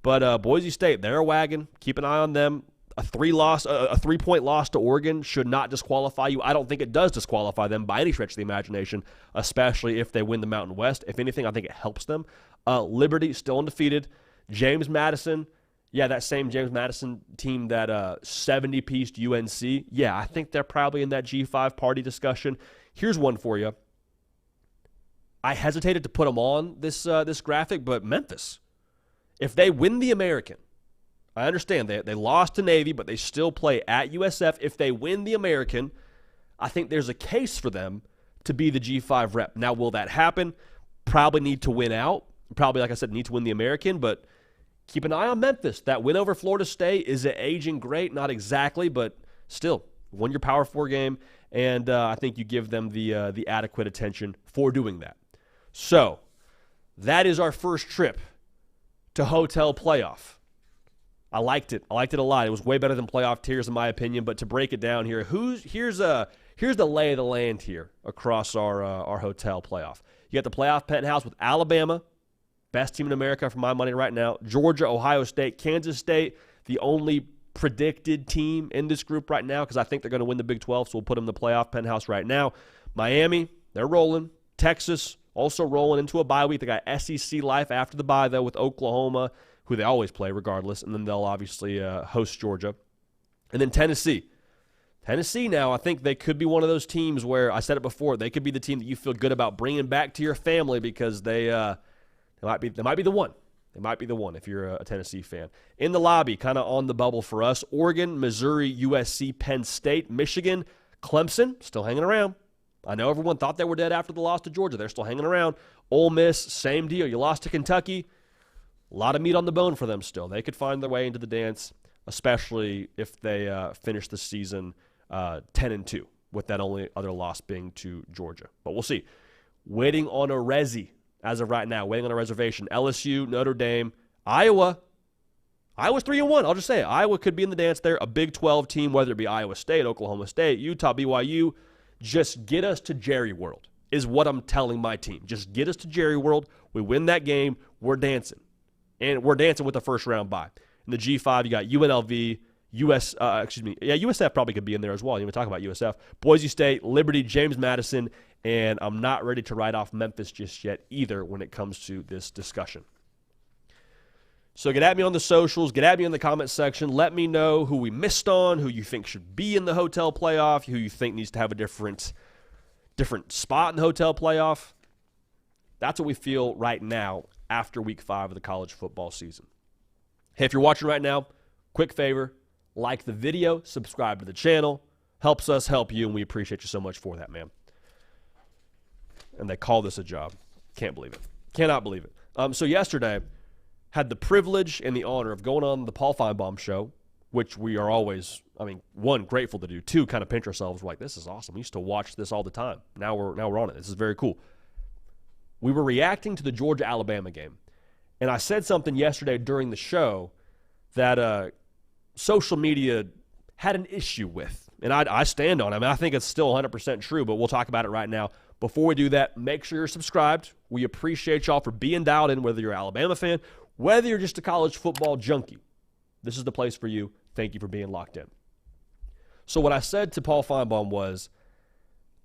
but Boise State, they're a wagon. Keep an eye on them. A 3-point loss to Oregon should not disqualify you. I don't think it does disqualify them by any stretch of the imagination, especially if they win the Mountain West. If anything, I think it helps them. Liberty, still undefeated. James Madison, Yeah, that same James Madison team that 70-pieced UNC. Yeah, I think they're probably in that G5 party discussion. Here's one for you. I hesitated to put them on this graphic, but Memphis, if they win the American, I understand they lost to Navy, but they still play at USF. If they win the American, I think there's a case for them to be the G5 rep. Now, will that happen? Probably need to win out. Probably, like I said, need to win the American, but keep an eye on Memphis. That win over Florida State, is it aging great? Not exactly, but still, won your Power 4 game, and I think you give them the adequate attention for doing that. So, that is our first trip to Hotel Playoff. I liked it. I liked it a lot. It was way better than playoff tiers in my opinion, but to break it down here, here's the lay of the land here across our Hotel Playoff. You got the playoff penthouse with Alabama, best team in America for my money right now. Georgia, Ohio State, Kansas State, the only predicted team in this group right now because I think they're going to win the Big 12, so we'll put them in the playoff penthouse right now. Miami, they're rolling. Texas, also rolling into a bye week. They got SEC life after the bye, though, with Oklahoma, who they always play regardless, and then they'll obviously host Georgia. And then Tennessee. Tennessee now, I think they could be one of those teams where, I said it before, they could be the team that you feel good about bringing back to your family because they might be the one. They might be the one if you're a Tennessee fan. In the lobby, kind of on the bubble for us, Oregon, Missouri, USC, Penn State, Michigan, Clemson, still hanging around. I know everyone thought they were dead after the loss to Georgia. They're still hanging around. Ole Miss, same deal. You lost to Kentucky. A lot of meat on the bone for them still. They could find their way into the dance, especially if they finish the season 10-2, with that only other loss being to Georgia. But we'll see. Waiting on a resi as of right now, waiting on a reservation. LSU, Notre Dame, Iowa. Iowa's 3-1. I'll just say it. Iowa could be in the dance there. A Big 12 team, whether it be Iowa State, Oklahoma State, Utah, BYU. Just get us to Jerry World is what I'm telling my team. Just get us to Jerry World. We win that game. We're dancing. And we're dancing with the first round bye. In the G5, you got UNLV, USF probably could be in there as well. You want to talk about USF. Boise State, Liberty, James Madison, and I'm not ready to write off Memphis just yet either when it comes to this discussion. So get at me on the socials. Get at me in the comment section. Let me know who we missed on, who you think should be in the Hotel Playoff, who you think needs to have a different spot in the Hotel Playoff. That's what we feel right now after Week 5 of the college football season. Hey, if you're watching right now, quick favor, like the video, subscribe to the channel. Helps us help you, and we appreciate you so much for that, man. And they call this a job. Can't believe it. Cannot believe it. So yesterday, had the privilege and the honor of going on the Paul Feinbaum show, which we are always, one, grateful to do. Two, kind of pinch ourselves. We're like, this is awesome. We used to watch this all the time. Now we're on it. This is very cool. We were reacting to the Georgia-Alabama game. And I said something yesterday during the show that social media had an issue with. And I stand on it. I think it's still 100% true, but we'll talk about it right now. Before we do that, make sure you're subscribed. We appreciate y'all for being dialed in, whether you're an Alabama fan, whether you're just a college football junkie. This is the place for you. Thank you for being locked in. So what I said to Paul Feinbaum was,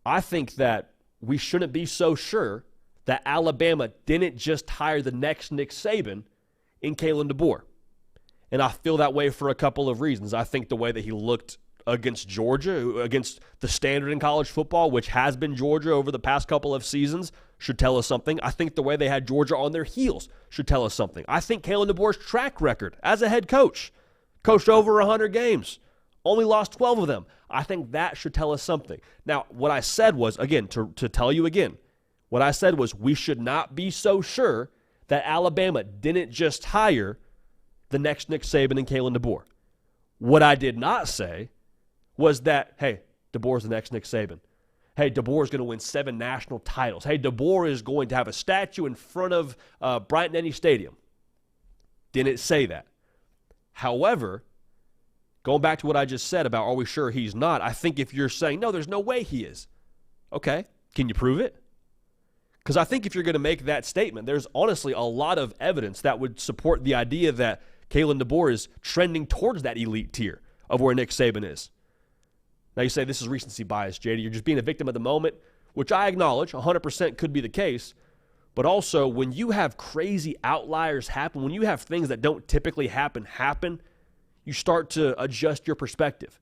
I think that we shouldn't be so sure that Alabama didn't just hire the next Nick Saban in Kalen DeBoer. And I feel that way for a couple of reasons. I think the way that he looked against Georgia, against the standard in college football, which has been Georgia over the past couple of seasons, should tell us something. I think the way they had Georgia on their heels should tell us something. I think Kalen DeBoer's track record as a head coach, coached over 100 games, only lost 12 of them. I think that should tell us something. Now, what I said was, again, to tell you again, what I said was we should not be so sure that Alabama didn't just hire the next Nick Saban and Kalen DeBoer. What I did not say was that, hey, DeBoer's the next Nick Saban. Hey, DeBoer is going to win 7 national titles. Hey, DeBoer is going to have a statue in front of Bryant-Denny Stadium. Didn't say that. However, going back to what I just said about are we sure he's not, I think if you're saying, no, there's no way he is. Okay, can you prove it? Because I think if you're going to make that statement, there's honestly a lot of evidence that would support the idea that Kalen DeBoer is trending towards that elite tier of where Nick Saban is. Now you say this is recency bias, JD. You're just being a victim of the moment, which I acknowledge 100% could be the case. But also, when you have crazy outliers happen, when you have things that don't typically happen, you start to adjust your perspective.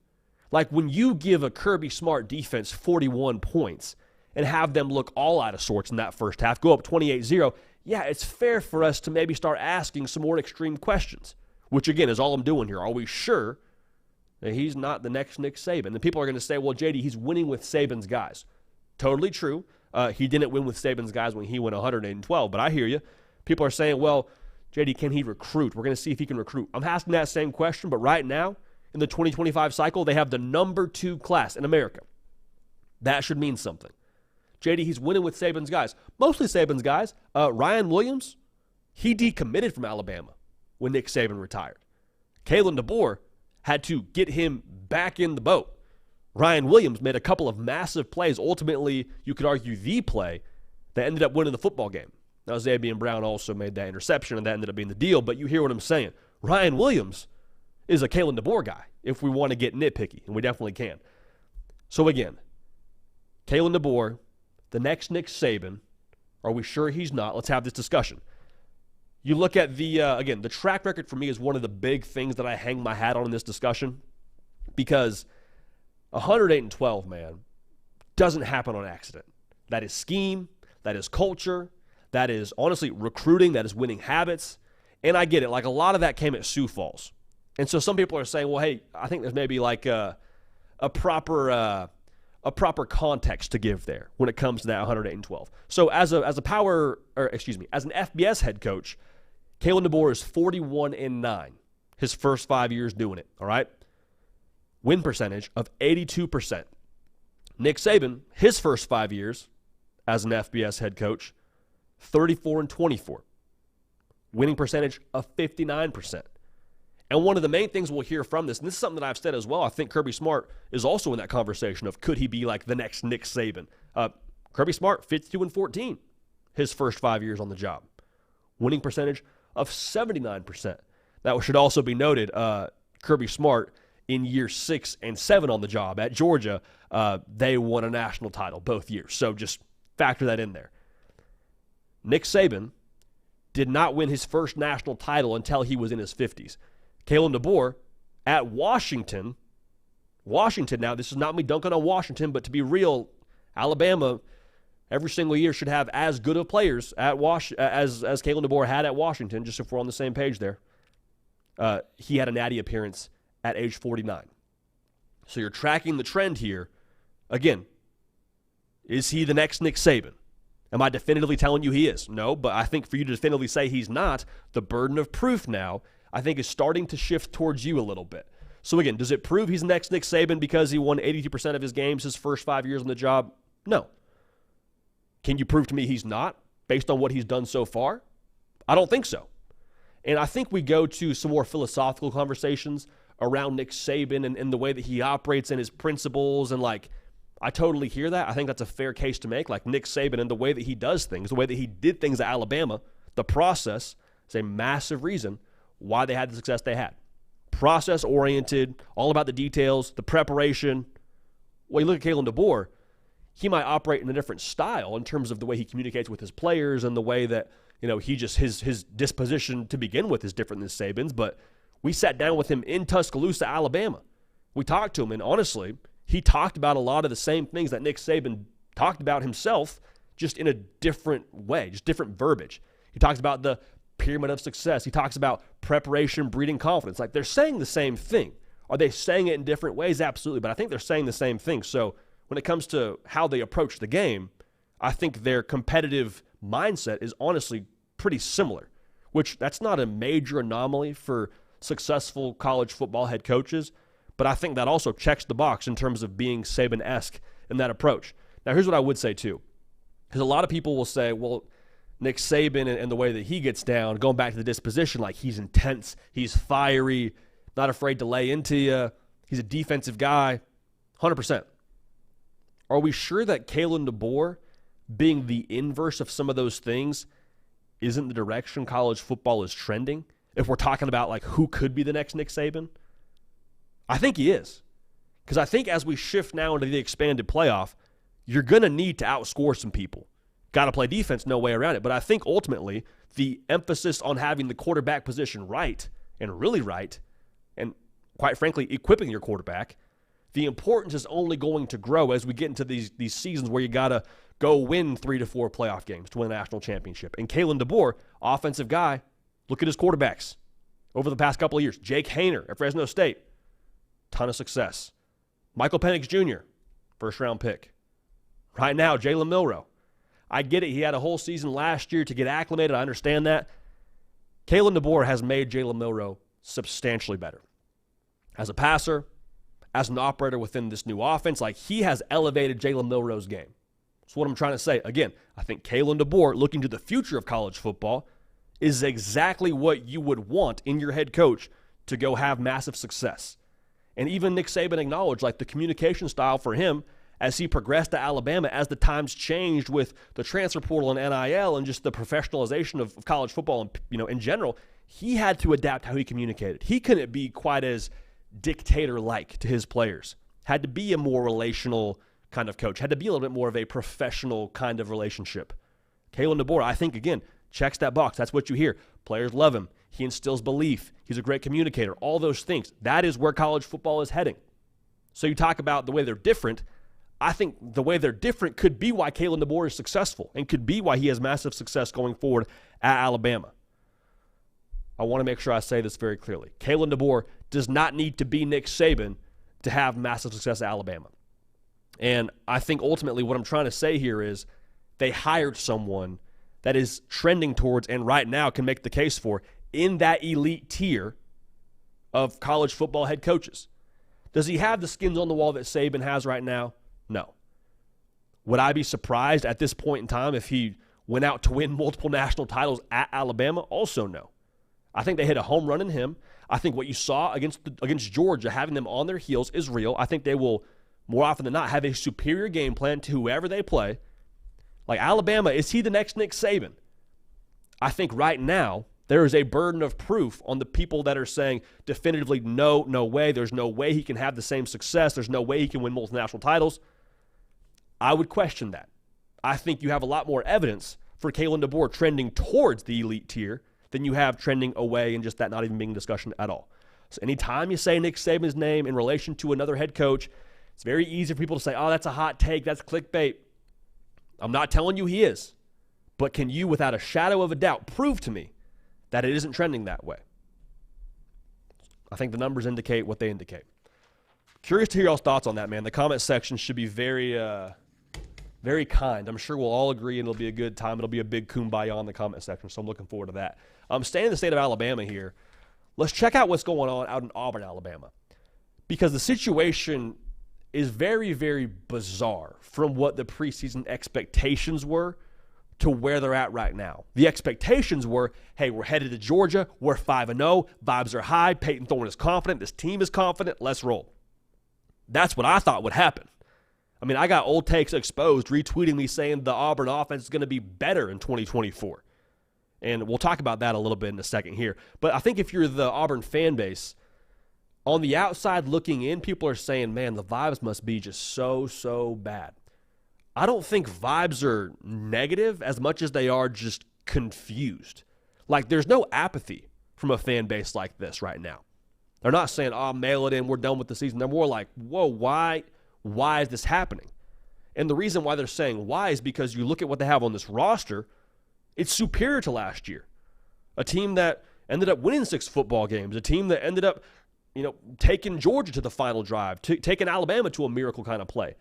Like when you give a Kirby Smart defense 41 points and have them look all out of sorts in that first half, go up 28-0, yeah, it's fair for us to maybe start asking some more extreme questions, which again is all I'm doing here. Are we sure that he's not the next Nick Saban? And people are going to say, well, JD, he's winning with Saban's guys. Totally true. He didn't win with Saban's guys when he went 112, but I hear you. People are saying, well, JD, can he recruit? We're going to see if he can recruit. I'm asking that same question, but right now, in the 2025 cycle, they have the number 2 class in America. That should mean something. JD, he's winning with Saban's guys. Mostly Saban's guys. Ryan Williams, he decommitted from Alabama when Nick Saban retired. Kalen DeBoer had to get him back in the boat. Ryan Williams made a couple of massive plays. Ultimately, you could argue the play that ended up winning the football game. Now, Zabian Brown also made that interception, and that ended up being the deal, but you hear what I'm saying. Ryan Williams is a Kalen DeBoer guy if we want to get nitpicky, and we definitely can. So again, Kalen DeBoer, the next Nick Saban, are we sure he's not? Let's have this discussion. You look at the track record for me is one of the big things that I hang my hat on in this discussion, because 108-12, man, doesn't happen on accident. That is scheme, that is culture, that is honestly recruiting, that is winning habits. And I get it, like a lot of that came at Sioux Falls. And so some people are saying, well, hey, I think there's maybe like a proper context to give there when it comes to that 108-12. So as an FBS head coach, Kalen DeBoer is 41-9 his first 5 years doing it, all right? Win percentage of 82%. Nick Saban, his first 5 years as an FBS head coach, 34-24. Winning percentage of 59%. And one of the main things we'll hear from this, and this is something that I've said as well, I think Kirby Smart is also in that conversation of could he be like the next Nick Saban. Kirby Smart, 52-14 his first 5 years on the job. Winning percentage of 79%. That should also be noted, Kirby Smart in year 6 and 7 on the job at Georgia, they won a national title both years. So just factor that in there. Nick Saban did not win his first national title until he was in his 50s. Kalen DeBoer at Washington, now this is not me dunking on Washington, but to be real, Alabama every single year should have as good of players at as Kalen DeBoer had at Washington, just if we're on the same page there. He had a natty appearance at age 49. So you're tracking the trend here. Again, is he the next Nick Saban? Am I definitively telling you he is? No, but I think for you to definitively say he's not, the burden of proof now, I think, is starting to shift towards you a little bit. So again, does it prove he's the next Nick Saban because he won 82% of his games his first 5 years on the job? No. Can you prove to me he's not based on what he's done so far? I don't think so. And I think we go to some more philosophical conversations around Nick Saban and the way that he operates and his principles, and like, I totally hear that. I think that's a fair case to make. Like Nick Saban and the way that he does things, the way that he did things at Alabama, the process is a massive reason why they had the success they had. Process-oriented, all about the details, the preparation. Well, you look at Kalen DeBoer, he might operate in a different style in terms of the way he communicates with his players and the way that, he just, his disposition to begin with is different than Saban's, but we sat down with him in Tuscaloosa, Alabama. We talked to him, and honestly, he talked about a lot of the same things that Nick Saban talked about himself, just in a different way, just different verbiage. He talks about the pyramid of success. He talks about preparation, breeding confidence. Like, they're saying the same thing. Are they saying it in different ways? Absolutely, but I think they're saying the same thing. So when it comes to how they approach the game, I think their competitive mindset is honestly pretty similar, which that's not a major anomaly for successful college football head coaches, but I think that also checks the box in terms of being Saban-esque in that approach. Now, here's what I would say too, because a lot of people will say, well, Nick Saban and the way that he gets down, going back to the disposition, like he's intense, he's fiery, not afraid to lay into you, he's a defensive guy, 100%. Are we sure that Kalen DeBoer, being the inverse of some of those things, isn't the direction college football is trending? If we're talking about like who could be the next Nick Saban, I think he is. Because I think as we shift now into the expanded playoff, you're going to need to outscore some people. Got to play defense, no way around it. But I think ultimately the emphasis on having the quarterback position right and really right, and quite frankly, equipping your quarterback, the importance is only going to grow as we get into these seasons where you got to go win 3 to 4 playoff games to win a national championship. And Kalen DeBoer, offensive guy, look at his quarterbacks over the past couple of years. Jake Haener at Fresno State, ton of success. Michael Penix Jr., first-round pick. Right now, Jalen Milroe. I get it. He had a whole season last year to get acclimated. I understand that. Kalen DeBoer has made Jalen Milroe substantially better. As a passer, as an operator within this new offense, like he has elevated Jalen Milroe's game. That's what I'm trying to say. Again, I think Kalen DeBoer, looking to the future of college football, is exactly what you would want in your head coach to go have massive success. And even Nick Saban acknowledged like the communication style for him as he progressed to Alabama, as the times changed with the transfer portal and NIL and just the professionalization of college football and, in general, he had to adapt how he communicated. He couldn't be quite as dictator-like to his players. Had to be a more relational kind of coach. Had to be a little bit more of a professional kind of relationship. Kalen DeBoer, I think, again, checks that box. That's what you hear. Players love him. He instills belief. He's a great communicator. All those things. That is where college football is heading. So you talk about the way they're different. I think the way they're different could be why Kalen DeBoer is successful and could be why he has massive success going forward at Alabama. I want to make sure I say this very clearly. Kalen DeBoer does not need to be Nick Saban to have massive success at Alabama. And I think ultimately what I'm trying to say here is they hired someone that is trending towards and right now can make the case for in that elite tier of college football head coaches. Does he have the skins on the wall that Saban has right now? No. Would I be surprised at this point in time if he went out to win multiple national titles at Alabama? Also no. I think they hit a home run in him. I think what you saw against Georgia, having them on their heels, is real. I think they will, more often than not, have a superior game plan to whoever they play. Like Alabama, is he the next Nick Saban? I think right now there is a burden of proof on the people that are saying definitively no way. There's no way he can have the same success. There's no way he can win multiple national titles. I would question that. I think you have a lot more evidence for Kalen DeBoer trending towards the elite tier than you have trending away and just that not even being a discussion at all. So anytime you say Nick Saban's name in relation to another head coach, it's very easy for people to say, oh, that's a hot take, that's clickbait. I'm not telling you he is. But can you, without a shadow of a doubt, prove to me that it isn't trending that way? I think the numbers indicate what they indicate. Curious to hear y'all's thoughts on that, man. The comment section should be very kind. I'm sure we'll all agree and it'll be a good time. It'll be a big kumbaya in the comment section, so I'm looking forward to that. Staying in the state of Alabama here, let's check out what's going on out in Auburn, Alabama. Because the situation is very, very bizarre from what the preseason expectations were to where they're at right now. The expectations were, hey, we're headed to Georgia. We're 5-0. Vibes are high. Peyton Thorne is confident. This team is confident. Let's roll. That's what I thought would happen. I mean, I got old takes exposed retweeting me saying the Auburn offense is going to be better in 2024. And we'll talk about that a little bit in a second here. But I think if you're the Auburn fan base, on the outside looking in, people are saying, man, the vibes must be just so bad. I don't think vibes are negative as much as they are just confused. Like, there's no apathy from a fan base like this right now. They're not saying, oh, mail it in, we're done with the season. They're more like, whoa, why is this happening? And the reason why they're saying why is because you look at what they have on this roster, it's superior to last year. A team that ended up winning 6 football games, a team that ended up, taking Georgia to the final drive, taking Alabama to a miracle kind of play.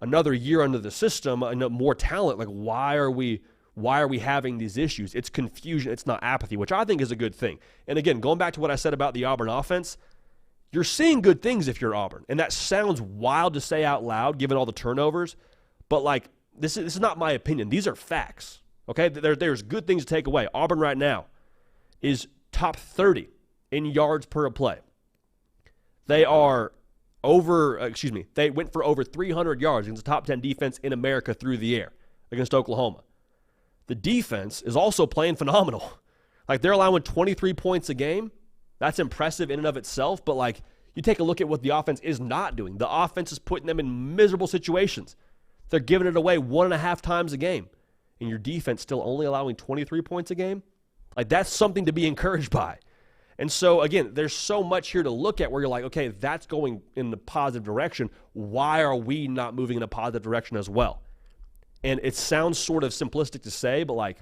Another year under the system, more talent. Like, why are we having these issues? It's confusion. It's not apathy, which I think is a good thing. And again, going back to what I said about the Auburn offense, you're seeing good things if you're Auburn. And that sounds wild to say out loud, given all the turnovers. But, like, this is not my opinion. These are facts, okay? There's good things to take away. Auburn right now is top 30 in yards per play. They are they went for over 300 yards against the top 10 defense in America through the air against Oklahoma. The defense is also playing phenomenal. Like, they're allowing 23 points a game. That's impressive in and of itself, but, like, you take a look at what the offense is not doing. The offense is putting them in miserable situations. They're giving it away 1.5 times a game. and your defense still only allowing 23 points a game, like that's something to be encouraged by. And so, again, there's so much here to look at where you're like, okay, that's going in the positive direction. Why are we not moving in a positive direction as well? And it sounds sort of simplistic to say, but like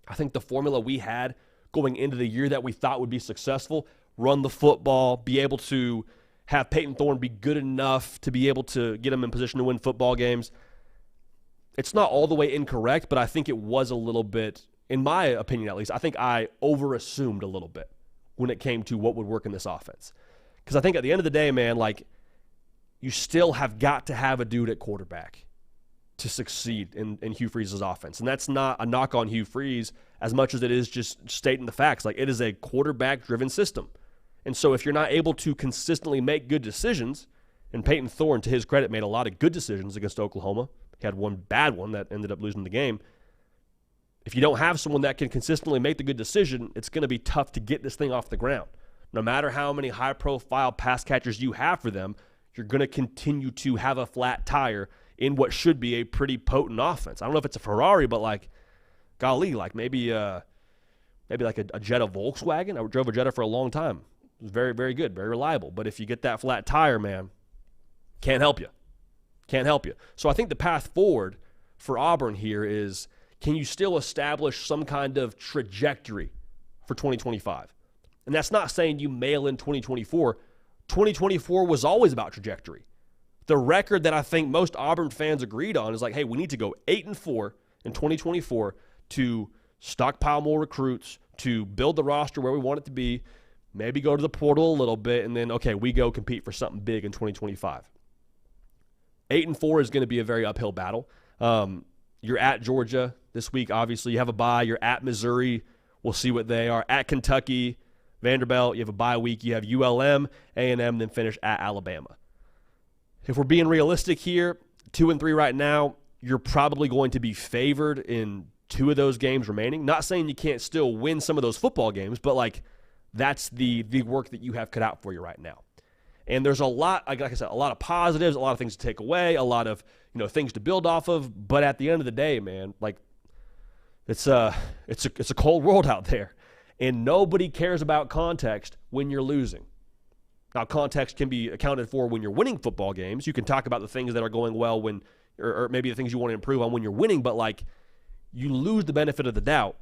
I think the formula we had going into the year that we thought would be successful, run the football, be able to have Peyton Thorne be good enough to be able to get him in position to win football games. It's not all the way incorrect, but I think it was a little bit, in my opinion at least, I think I overassumed a little bit when it came to what would work in this offense. Because I think at the end of the day, man, like you still have got to have a dude at quarterback to succeed in Hugh Freeze's offense. And that's not a knock on Hugh Freeze as much as it is just stating the facts. Like it is a quarterback-driven system. And so if you're not able to consistently make good decisions, and Peyton Thorne, to his credit, made a lot of good decisions against Oklahoma. He had one bad one that ended up losing the game. If you don't have someone that can consistently make the good decision, it's going to be tough to get this thing off the ground. No matter how many high-profile pass catchers you have for them, you're going to continue to have a flat tire in what should be a pretty potent offense. I don't know if it's a Ferrari, but like, golly, like maybe like a Jetta Volkswagen. I drove a Jetta for a long time. It was very, very good, very reliable. But if you get that flat tire, man, can't help you. Can't help you. So I think the path forward for Auburn here is, can you still establish some kind of trajectory for 2025? And that's not saying you mail in 2024. 2024 was always about trajectory. The record that I think most Auburn fans agreed on is like, hey, we need to go 8-4 in 2024 to stockpile more recruits, to build the roster where we want it to be, maybe go to the portal a little bit, and then, okay, we go compete for something big in 2025. 8-4 is going to be a very uphill battle. You're at Georgia this week, obviously. You have a bye. You're at Missouri. We'll see what they are. At Kentucky, Vanderbilt, you have a bye week. You have ULM, A&M, then finish at Alabama. If we're being realistic here, 2-3 right now, you're probably going to be favored in 2 of those games remaining. Not saying you can't still win some of those football games, but like that's the work that you have cut out for you right now. And there's a lot, like I said, a lot of positives, a lot of things to take away, a lot of things to build off of. But at the end of the day, man, like it's a cold world out there, and nobody cares about context when you're losing. Now, context can be accounted for when you're winning football games. You can talk about the things that are going well when, or maybe the things you want to improve on when you're winning, but like you lose the benefit of the doubt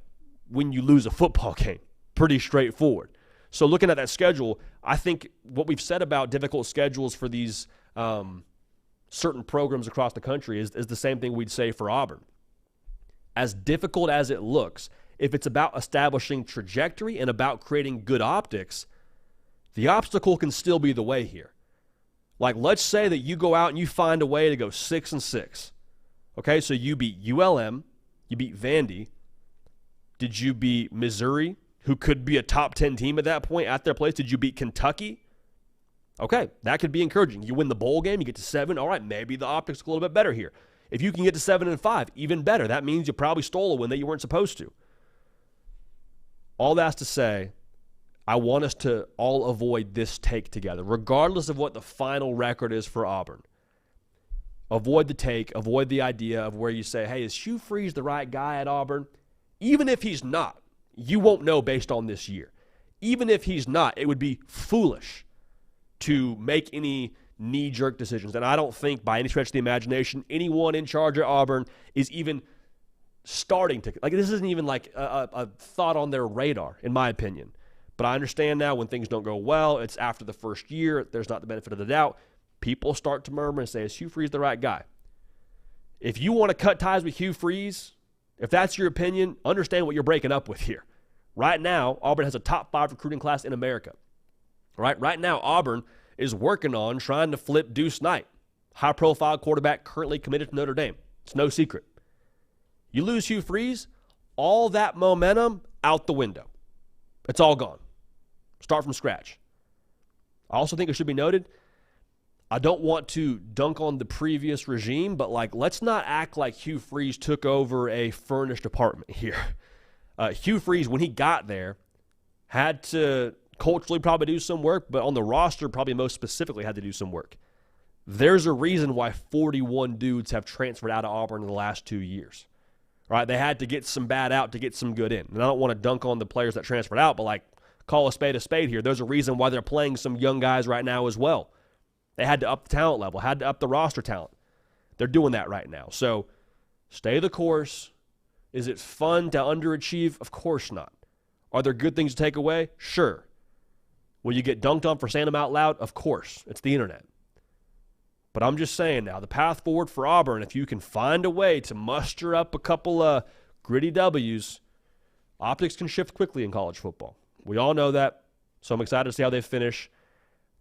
when you lose a football game. Pretty straightforward. So looking at that schedule, I think what we've said about difficult schedules for these certain programs across the country is the same thing we'd say for Auburn. As difficult as it looks, if it's about establishing trajectory and about creating good optics, the obstacle can still be the way here. Like, let's say that you go out and you find a way to go 6-6. Okay, so you beat ULM, you beat Vandy. Did you beat Missouri, who could be a top 10 team at that point at their place? Did you beat Kentucky? Okay, that could be encouraging. You win the bowl game, you get to 7. All right, maybe the optics are a little bit better here. If you can get to 7-5, even better. That means you probably stole a win that you weren't supposed to. All that's to say, I want us to all avoid this take together, regardless of what the final record is for Auburn. Avoid the take, avoid the idea of where you say, hey, is Hugh Freeze the right guy at Auburn? Even if he's not, you won't know based on this year. Even if he's not, it would be foolish to make any knee-jerk decisions. And I don't think by any stretch of the imagination anyone in charge at Auburn is even starting to – like this isn't even like a thought on their radar, in my opinion. But I understand now when things don't go well, it's after the first year, there's not the benefit of the doubt. People start to murmur and say, is Hugh Freeze the right guy? If you want to cut ties with Hugh Freeze, if that's your opinion, understand what you're breaking up with here. Right now, Auburn has a top 5 recruiting class in America. Right now, Auburn is working on trying to flip Deuce Knight, high-profile quarterback currently committed to Notre Dame. It's no secret. You lose Hugh Freeze, all that momentum out the window. It's all gone. Start from scratch. I also think it should be noted, I don't want to dunk on the previous regime, but like let's not act like Hugh Freeze took over a furnished apartment here. Hugh Freeze, when he got there, had to culturally probably do some work, but on the roster probably most specifically had to do some work. There's a reason why 41 dudes have transferred out of Auburn in the last 2 years. All right, they had to get some bad out to get some good in. And I don't want to dunk on the players that transferred out, but like, call a spade here. There's a reason why they're playing some young guys right now as well. They had to up the talent level, had to up the roster talent. They're doing that right now. So stay the course. Is it fun to underachieve? Of course not. Are there good things to take away? Sure. Will you get dunked on for saying them out loud? Of course. It's the internet. But I'm just saying now, the path forward for Auburn, if you can find a way to muster up a couple of gritty W's, optics can shift quickly in college football. We all know that, so I'm excited to see how they finish.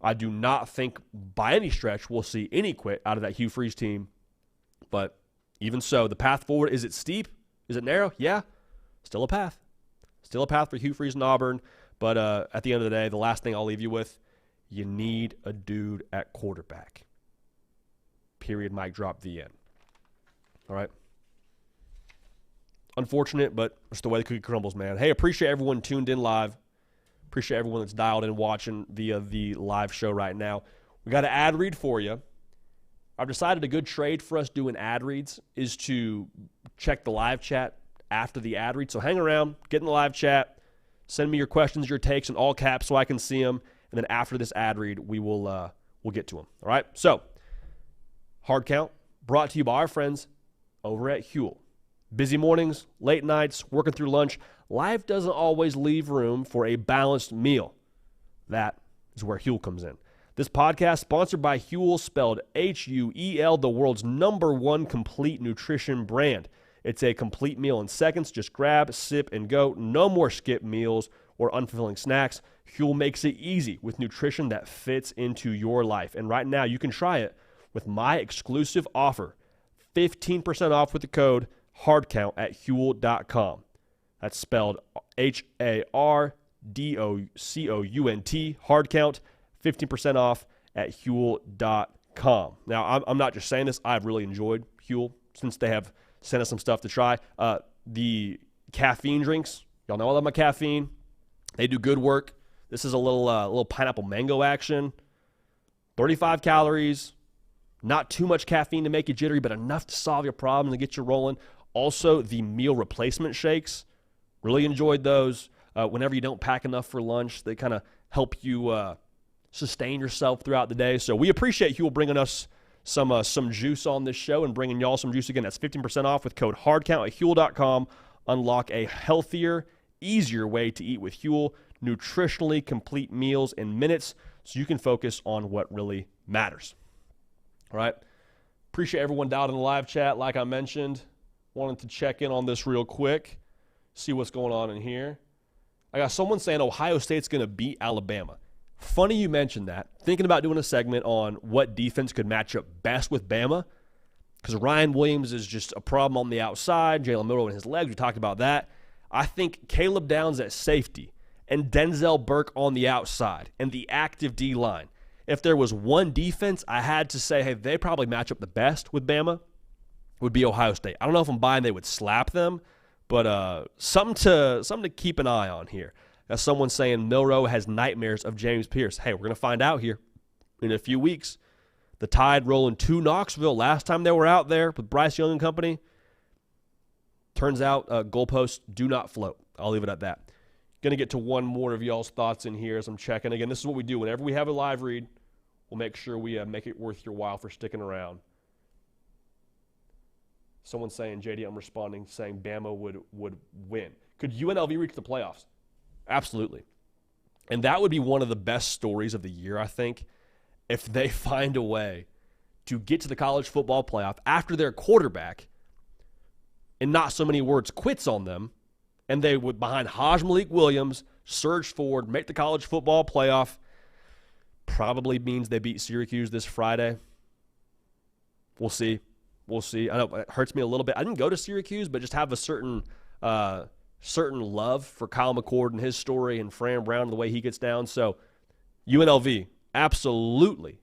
I do not think by any stretch we'll see any quit out of that Hugh Freeze team. But even so, the path forward, is it steep? Is it narrow? Yeah. Still a path. Still a path for Hugh Freeze and Auburn. But at the end of the day, the last thing I'll leave you with, you need a dude at quarterback. Period, mic drop, the end. All right? Unfortunate, but it's the way the cookie crumbles, man. Hey, appreciate everyone tuned in live. Appreciate everyone that's dialed in watching via the live show right now. We got an ad read for you. I've decided a good trade for us doing ad reads is to check the live chat after the ad read. So hang around, get in the live chat, send me your questions, your takes in all caps so I can see them. And then after this ad read, we'll get to them. All right? So, Hard Count brought to you by our friends over at Huel. Busy mornings, late nights, working through lunch. Life doesn't always leave room for a balanced meal. That is where Huel comes in. This podcast sponsored by Huel, spelled Huel, the world's #1 complete nutrition brand. It's a complete meal in seconds. Just grab, sip, and go. No more skip meals or unfulfilling snacks. Huel makes it easy with nutrition that fits into your life. And right now, you can try it with my exclusive offer. 15% off with the code HARDCOUNT at Huel.com. That's spelled HARDOCOUNT, HARDCOUNT, 15% off at Huel.com. Now, I'm not just saying this. I've really enjoyed Huel since they have sent us some stuff to try. The caffeine drinks, y'all know I love my caffeine. They do good work. This is a little pineapple mango action. 35 calories. Not too much caffeine to make you jittery, but enough to solve your problem and get you rolling. Also, the meal replacement shakes. Really enjoyed those. Whenever you don't pack enough for lunch, they kind of help you sustain yourself throughout the day. So we appreciate Huel bringing us some juice on this show and bringing y'all some juice again. That's 15% off with code HARDCOUNT at Huel.com. Unlock a healthier, easier way to eat with Huel. Nutritionally complete meals in minutes so you can focus on what really matters. All right. Appreciate everyone dialed in the live chat. Like I mentioned, wanted to check in on this real quick, see what's going on in here. I got someone saying Ohio State's going to beat Alabama. Funny you mentioned that. Thinking about doing a segment on what defense could match up best with Bama, because Ryan Williams is just a problem on the outside. Jalen Milroe and his legs, we talked about that. I think Caleb Downs at safety and Denzel Burke on the outside and the active D-line. If there was one defense I had to say, hey, they probably match up the best with Bama, would be Ohio State. I don't know if I'm buying they would slap them, but something to keep an eye on here. As someone saying Milroe has nightmares of James Pierce. Hey, we're going to find out here in a few weeks. The Tide rolling to Knoxville last time they were out there with Bryce Young and company. Turns out goalposts do not float. I'll leave it at that. Going to get to one more of y'all's thoughts in here as I'm checking. Again, this is what we do. Whenever we have a live read, we'll make sure we make it worth your while for sticking around. Someone saying, JD, I'm responding, saying Bama would win. Could UNLV reach the playoffs? Absolutely. And that would be one of the best stories of the year, I think, if they find a way to get to the college football playoff after their quarterback, in not so many words, quits on them, and they would, behind Haj Malik Williams, surge forward, make the college football playoff. Probably means they beat Syracuse this Friday. We'll see. We'll see. I know it hurts me a little bit. I didn't go to Syracuse, but just have a certain love for Kyle McCord and his story and Fran Brown and the way he gets down. So UNLV absolutely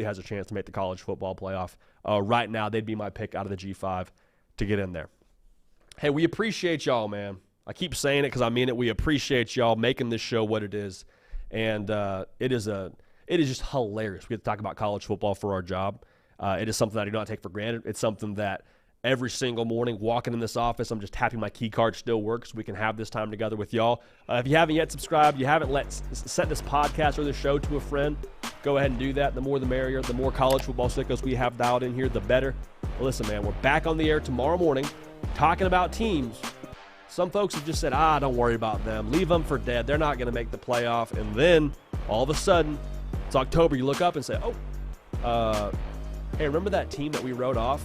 has a chance to make the college football playoff. Right now, they'd be my pick out of the G5 to get in there. Hey, we appreciate y'all, man. I keep saying it because I mean it. We appreciate y'all making this show what it is. And it is just hilarious. We get to talk about college football for our job. It is something that I do not take for granted. It's something that every single morning. Walking in this office, I'm just tapping my key card still works so we can have this time together with y'all. If you haven't yet subscribed, you haven't sent this podcast or this show to a friend, go ahead and do that. The more the merrier. The more college football sickos we have dialed in here, the better. But listen, man, we're back on the air tomorrow morning talking about teams. Some folks have just said, don't worry about them. Leave them for dead. They're not going to make the playoff. And then all of a sudden, it's October. You look up and say, hey, remember that team that we wrote off?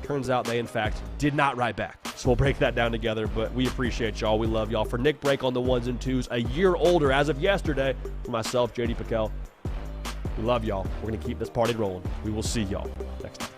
Turns out they, in fact, did not write back. So we'll break that down together, but we appreciate y'all. We love y'all. For Nick Brake on the ones and twos, a year older as of yesterday, for myself, JD Piquel, we love y'all. We're going to keep this party rolling. We will see y'all next time.